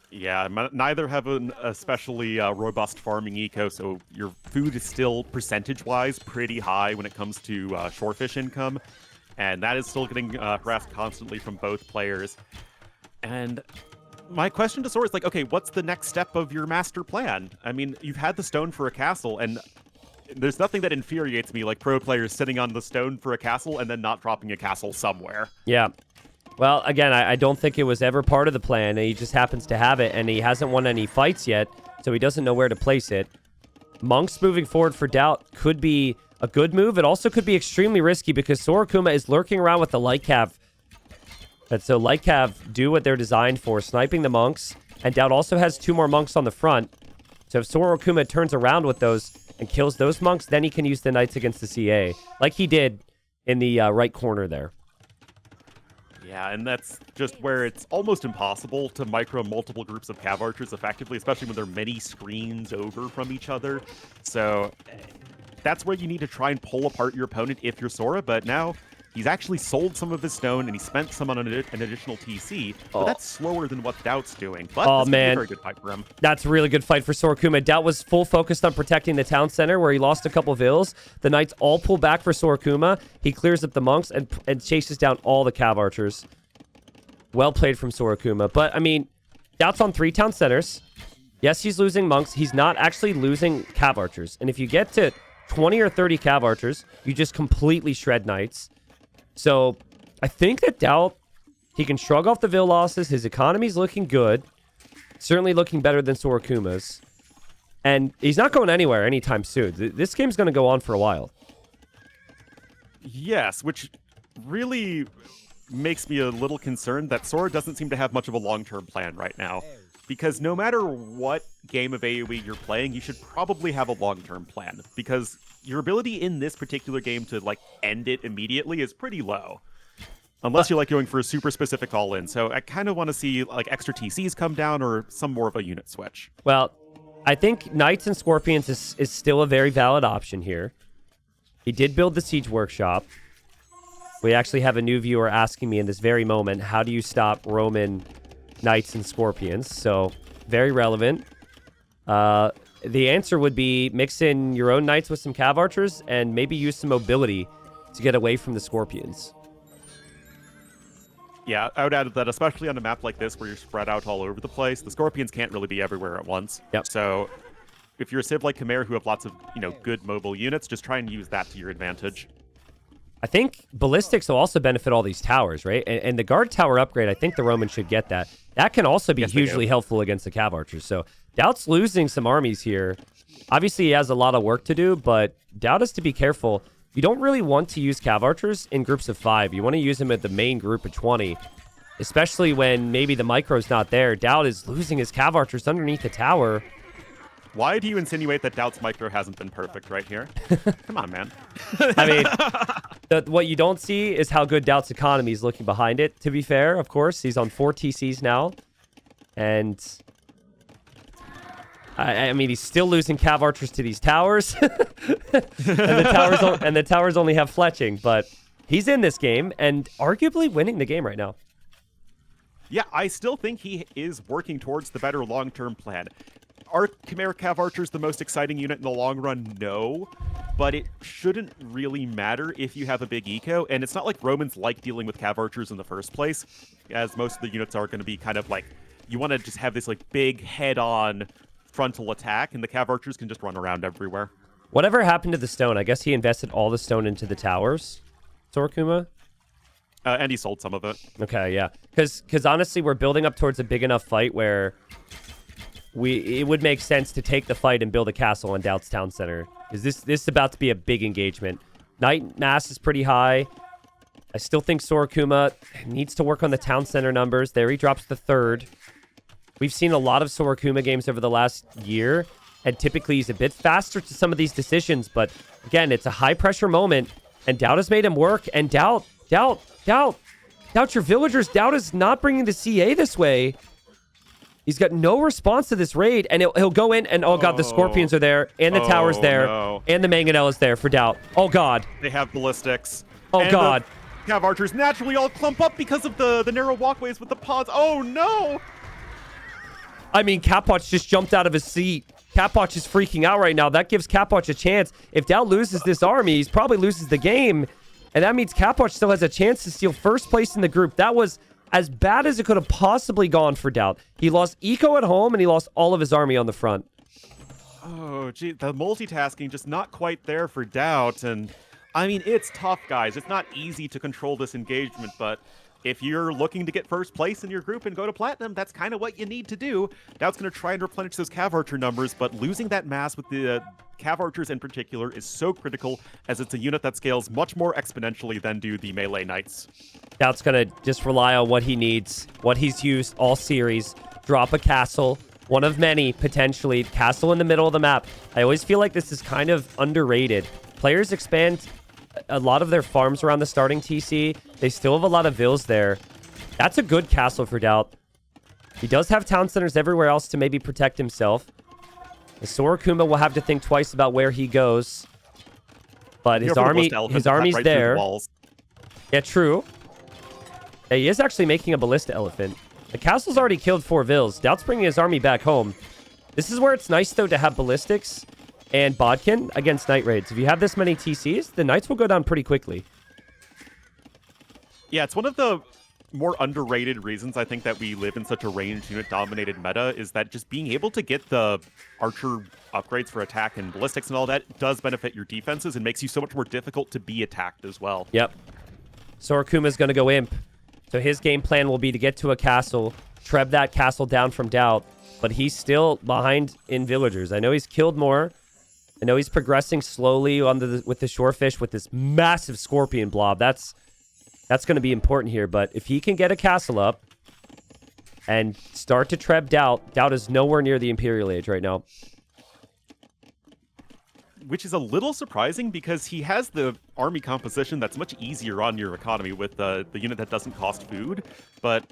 Yeah, neither have an especially robust farming eco, so your food is still percentage-wise pretty high when it comes to shorefish income, and that is still getting harassed constantly from both players. And my question to Sora is like, okay, what's the next step of your master plan? I mean, you've had the stone for a castle, and there's nothing that infuriates me like pro players sitting on the stone for a castle and then not dropping a castle somewhere. Yeah. Well, again, I don't think it was ever part of the plan. He just happens to have it, and he hasn't won any fights yet, so he doesn't know where to place it. Monks moving forward for DauT could be a good move. It also could be extremely risky because Sora Kuma is lurking around with the Light Cav. And so Light Cav do what they're designed for, sniping the Monks. And DauT also has 2 more Monks on the front. So if Sora Kuma turns around with those and kills those Monks, then he can use the Knights against the CA, like he did in the right corner there. Yeah, and that's just where it's almost impossible to micro multiple groups of Cav Archers effectively, especially when they're many screens over from each other. So that's where you need to try and pull apart your opponent if you're Sora, but now he's actually sold some of his stone and he spent some on an additional TC, but that's slower than what DauT's doing. But this man, a very good fight for him. That's a really good fight for Sora Kuma. DauT was full focused on protecting the town center where he lost a couple of vills. The Knights all pull back for Sora Kuma. He clears up the Monks and chases down all the Cav Archers. Well played from Sora Kuma. But, I mean, DauT's on 3 town centers. Yes, he's losing Monks. He's not actually losing Cav Archers. And if you get to 20 or 30 Cav Archers, you just completely shred Knights. So, I think that DauT, he can shrug off the Vill losses. His economy's looking good. Certainly looking better than Sora Kuma's. And he's not going anywhere anytime soon. This game's going to go on for a while. Yes, which really makes me a little concerned that Sora doesn't seem to have much of a long-term plan right now. Because no matter what game of AoE you're playing, you should probably have a long-term plan. Because your ability in this particular game to, like, end it immediately is pretty low. Unless you're, like, going for a super specific all-in. So I kind of want to see, like, extra TCs come down or some more of a unit switch. Well, I think Knights and Scorpions is still a very valid option here. He did build the Siege Workshop. We actually have a new viewer asking me in this very moment, how do you stop Roman Knights and Scorpions? So, very relevant. The answer would be mix in your own Knights with some Cav Archers and maybe use some mobility to get away from the Scorpions. Yeah, I would add that especially on a map like this where you're spread out all over the place, the Scorpions can't really be everywhere at once. Yep. So if you're a Civ like Khmer who have lots of, good mobile units, just try and use that to your advantage. I think Ballistics will also benefit all these towers, right? And the guard tower upgrade, I think the Romans should get that. That can also be hugely helpful against the Cav Archers. So DauT's losing some armies here. Obviously, he has a lot of work to do, but DauT has to be careful. You don't really want to use Cav Archers in groups of 5. You want to use them at the main group of 20, especially when maybe the micro's not there. DauT is losing his Cav Archers underneath the tower. Why do you insinuate that DauT's micro hasn't been perfect right here? Come on, man. I mean, what you don't see is how good DauT's economy is looking behind it, to be fair, of course. He's on 4 TCs now. And I mean, he's still losing Cav Archers to these towers. and the towers only have fletching, but he's in this game and arguably winning the game right now. Yeah, I still think he is working towards the better long-term plan. Are Khmer Cav Archers the most exciting unit in the long run? No, but it shouldn't really matter if you have a big eco, and it's not like Romans like dealing with Cav Archers in the first place, as most of the units are going to be kind of like, you want to just have this like big head-on frontal attack, and the Cav Archers can just run around everywhere. Whatever happened to the stone? I guess he invested all the stone into the towers, Sora Kuma? And he sold some of it. Okay, yeah. Because honestly, we're building up towards a big enough fight where it would make sense to take the fight and build a castle on DauT's town center. Because this is about to be a big engagement. Knight mass is pretty high. I still think Sora Kuma needs to work on the town center numbers. There he drops the 3rd. We've seen a lot of Sora Kuma games over the last year, and typically he's a bit faster to some of these decisions, but again, it's a high-pressure moment, and DauT has made him work, and DauT, your villagers, DauT is not bringing the CA this way. He's got no response to this raid, and he'll go in, and oh god, the Scorpions are there, and the tower's there, and the Mangonel there for DauT. Oh god. They have ballistics. Oh and god. The Cav Archers naturally all clump up because of the narrow walkways with the pods. Oh no! I mean, Capwatch just jumped out of his seat. Capwatch is freaking out right now. That gives Capwatch a chance. If DauT loses this army, he probably loses the game. And that means Capwatch still has a chance to steal first place in the group. That was as bad as it could have possibly gone for DauT. He lost eco at home, and he lost all of his army on the front. Oh, gee, the multitasking just not quite there for DauT. And, I mean, it's tough, guys. It's not easy to control this engagement, but if you're looking to get first place in your group and go to Platinum, that's kind of what you need to do. DauT's going to try and replenish those Cav Archer numbers, but losing that mass with the Cav Archers in particular is so critical, as it's a unit that scales much more exponentially than do the melee knights. DauT's going to just rely on what he needs, what he's used all series. Drop a castle, one of many, potentially. Castle in the middle of the map. I always feel like this is kind of underrated. Players expand a lot of their farms around the starting TC. They still have a lot of vills there. That's a good castle for DauT. He does have town centers everywhere else to maybe protect himself. The Sora Kuma will have to think twice about where he goes. But his army's right there. The Yeah, true. Yeah, he is actually making a ballista elephant. The castle's already killed 4 vills. DauT's bringing his army back home. This is where it's nice, though, to have ballistics and bodkin against night raids. If you have this many TCs, the knights will go down pretty quickly. Yeah, it's one of the more underrated reasons I think that we live in such a ranged unit-dominated meta is that just being able to get the archer upgrades for attack and ballistics and all that does benefit your defenses and makes you so much more difficult to be attacked as well. Yep. Sora Kuma's going to go imp. So his game plan will be to get to a castle, treb that castle down from DauT, but he's still behind in villagers. I know he's killed more. I know he's progressing slowly with the shorefish with this massive scorpion blob. That's going to be important here, but if he can get a castle up and start to treb DauT is nowhere near the Imperial Age right now. Which is a little surprising because he has the army composition that's much easier on your economy with the unit that doesn't cost food. But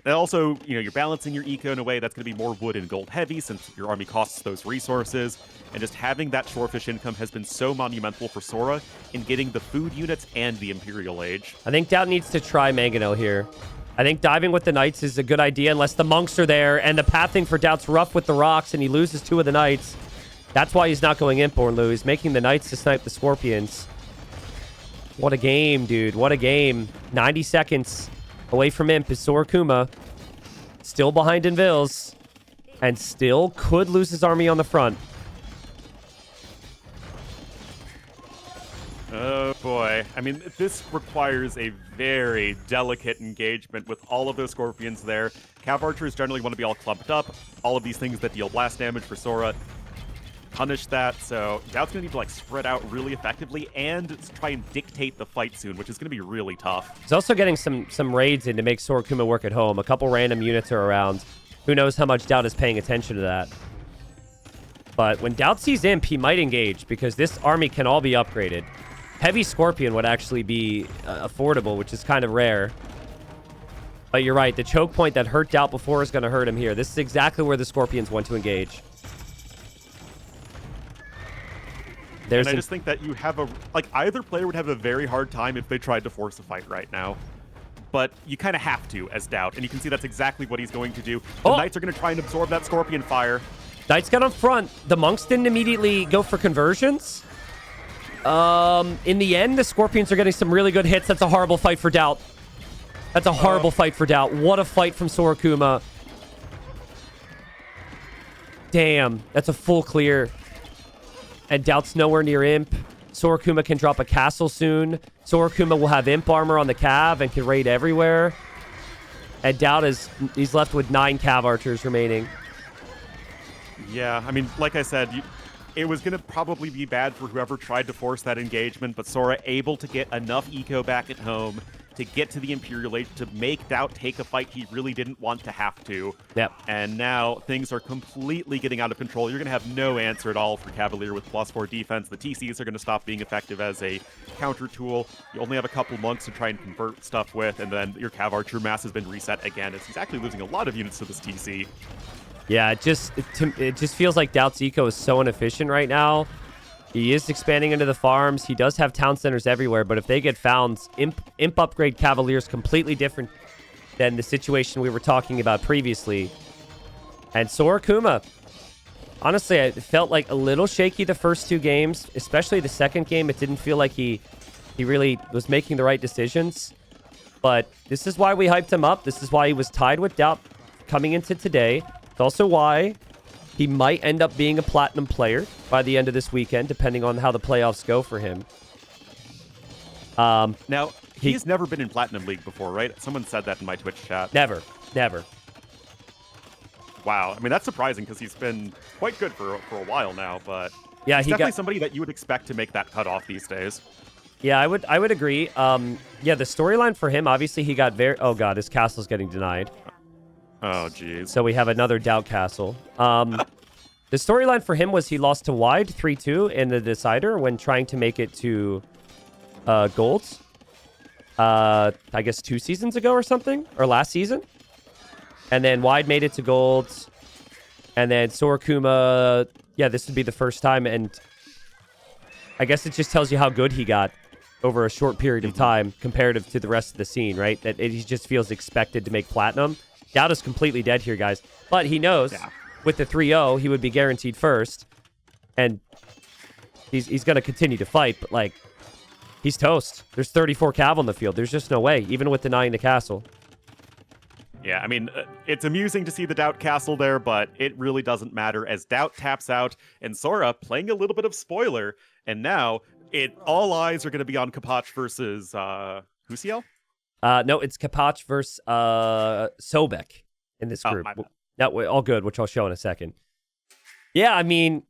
also, you're balancing your eco in a way that's going to be more wood and gold heavy since your army costs those resources. And just having that shorefish income has been so monumental for Sora in getting the food units and the Imperial Age. I think DauT needs to try Mangonel here. I think diving with the knights is a good idea unless the monks are there and the pathing for DauT's rough with the rocks and he loses 2 of the knights. That's why he's not going imp or Lou. He's making the knights to snipe the scorpions. What a game, dude. What a game. 90 seconds away from imp is Sora Kuma. Still behind in vills. And still could lose his army on the front. Oh boy. I mean, this requires a very delicate engagement with all of those scorpions there. Cav archers generally want to be all clumped up. All of these things that deal blast damage for Sora punish that, so DauT's gonna need to spread out really effectively and try and dictate the fight soon, which is gonna be really tough. He's also getting some raids in to make Sora Kuma work at home. A couple random units are around. Who knows how much DauT is paying attention to that. But when DauT sees imp, he might engage because this army can all be upgraded. Heavy Scorpion would actually be affordable, which is kind of rare. But you're right, the choke point that hurt DauT before is going to hurt him here. This is exactly where the Scorpions want to engage. And I just think that you have either player would have a very hard time if they tried to force a fight right now. But you kind of have to as DauT, and you can see that's exactly what he's going to do. The Knights are going to try and absorb that Scorpion fire. Knights got on front. The monks didn't immediately go for conversions. In the end, the Scorpions are getting some really good hits. That's a horrible fight for DauT. That's a horrible fight for DauT. What a fight from Sora Kuma. Damn, that's a full clear. And DauT's nowhere near imp. Sora Kuma can drop a castle soon. Sora Kuma will have imp armor on the cav and can raid everywhere. And DauT he's left with 9 cav archers remaining. Yeah, I mean, like I said, it was going to probably be bad for whoever tried to force that engagement, but Sora able to get enough eco back at home to get to the Imperial Age to make DauT take a fight he really didn't want to have to. Yep. And now things are completely getting out of control. You're going to have no answer at all for Cavalier with +4 defense. The TCs are going to stop being effective as a counter tool. You only have a couple monks to try and convert stuff with, and then your Cav Archer mass has been reset again as he's actually losing a lot of units to this TC. Yeah, it just feels like DauT's eco is so inefficient right now. He is expanding into the farms. He does have town centers everywhere, but if they get found, imp upgrade Cavalier is completely different than the situation we were talking about previously. And Sora Kuma, honestly, it felt like a little shaky the first 2 games, especially the second game. It didn't feel like he really was making the right decisions. But this is why we hyped him up. This is why he was tied with DauT coming into today. It's also why he might end up being a platinum player by the end of this weekend, depending on how the playoffs go for him. Now, he's never been in Platinum League before, right? Someone said that in my Twitch chat. Never. Wow. I mean, that's surprising because he's been quite good for a while now, but Yeah, He's he definitely got. somebody that you would expect to make that cutoff these days. Yeah, I would agree. Yeah, the storyline for him, obviously, he got very. Oh god, his castle's getting denied. Oh, jeez. So we have another DauT castle. The storyline for him was he lost to Wide 3-2 in the decider when trying to make it to Golds. I guess 2 seasons ago or something, or last season. And then Wide made it to Golds. And then Sora Kuma, yeah, this would be the first time. And I guess it just tells you how good he got over a short period of time comparative to the rest of the scene, right? That he just feels expected to make platinum. DauT is completely dead here, guys. But he knows with the 3-0, he would be guaranteed first. And he's going to continue to fight, but, like, he's toast. There's 34 cav on the field. There's just no way, even with denying the castle. Yeah, I mean, it's amusing to see the DauT castle there, but it really doesn't matter as DauT taps out and Sora playing a little bit of spoiler. And now all eyes are going to be on Kapach versus Husiel? No, it's Kapach versus Sobek in this group. No, all good, which I'll show in a second. Yeah, I mean,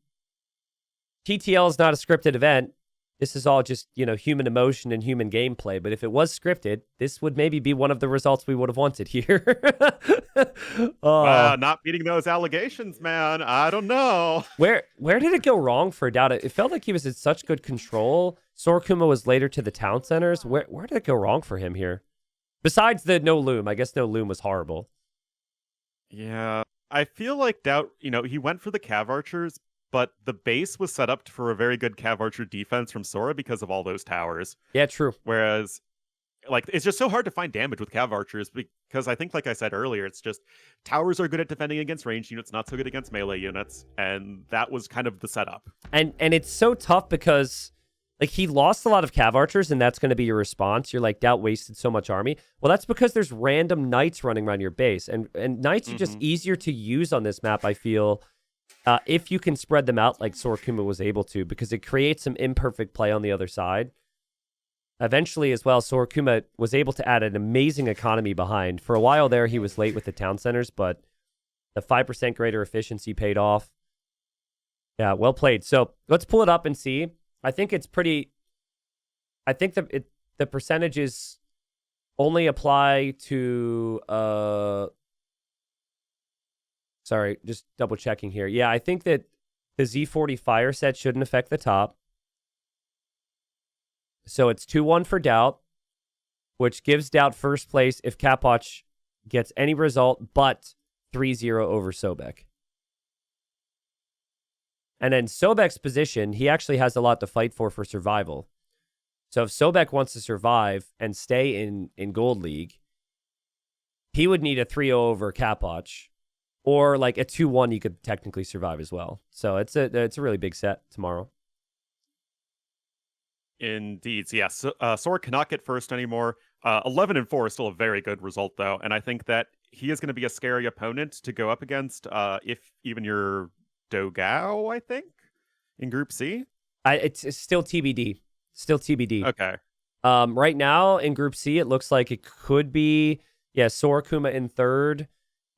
TTL is not a scripted event. This is all just, human emotion and human gameplay. But if it was scripted, this would maybe be one of the results we would have wanted here. Not meeting those allegations, man. I don't know. Where did it go wrong for DauT? It felt like he was in such good control. Sora Kuma was later to the town centers. Where did it go wrong for him here? Besides the no loom. I guess no loom was horrible. Yeah. I feel like DauT, he went for the Cav Archers, but the base was set up for a very good Cav Archer defense from Sora because of all those towers. Yeah, true. Whereas, it's just so hard to find damage with Cav Archers because I think, like I said earlier, it's just towers are good at defending against ranged units, not so good against melee units, and that was kind of the setup. And it's so tough because, he lost a lot of Cav Archers, and that's going to be your response. You're like, DauT wasted so much army. Well, that's because there's random knights running around your base, and knights are just easier to use on this map, I feel, if you can spread them out like Sora Kuma was able to, because it creates some imperfect play on the other side. Eventually, as well, Sora Kuma was able to add an amazing economy behind. For a while there, he was late with the town centers, but the 5% greater efficiency paid off. Yeah, well played. So let's pull it up and see. I think it's pretty... I think the percentages only apply to... Sorry, just double checking here. Yeah, I think that the Z40 fire set shouldn't affect the top. So it's 2-1 for DauT, which gives DauT first place if Kapach gets any result but 3-0 over Sobek. And then Sobek's position, he actually has a lot to fight for survival. So if Sobek wants to survive and stay in Gold League, he would need a 3-0 over Kapach. Or a 2-1, you could technically survive as well. So it's a really big set tomorrow. Indeed. So yeah, Sora cannot get first anymore. 11-4 is still a very good result, though. And I think that he is going to be a scary opponent to go up against if even you're Dogao, I think, in Group C. It's still TBD. Still TBD. Okay. Right now, in Group C, it looks like it could be, Sora Kuma in third.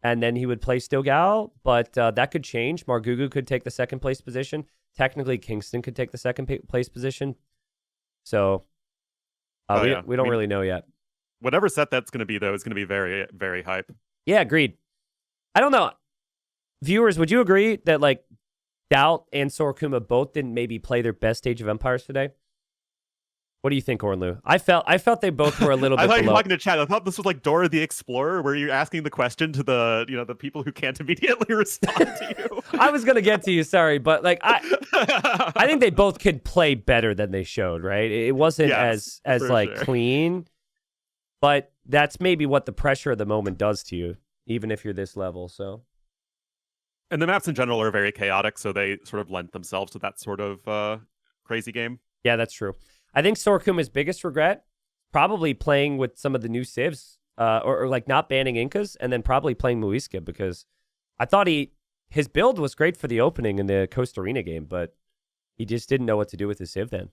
And then he would play Dogao, but that could change. Margugu could take the second place position. Technically, Kingston could take the second place position. So we don't really know yet. Whatever set that's going to be, though, is going to be very, very hype. Yeah, agreed. I don't know. Viewers, would you agree that DauT and Sora Kuma both didn't maybe play their best Age of Empires today? What do you think, Ornlu? I felt they both were a little bit I thought you were below. talking to chat. I thought this was like Dora the Explorer, where you're asking the question to the people who can't immediately respond to you. I was gonna get to you, sorry, but I think they both could play better than they showed, right? It wasn't as sure. Clean, but that's maybe what the pressure of the moment does to you, even if you're this level. So, and the maps in general are very chaotic, so they sort of lend themselves to that sort of crazy game. Yeah, that's true. I think Sora Kuma's biggest regret, probably playing with some of the new civs, or not banning Incas, and then probably playing Muisca, because I thought his build was great for the opening in the Costa Arena game, but he just didn't know what to do with his civ then.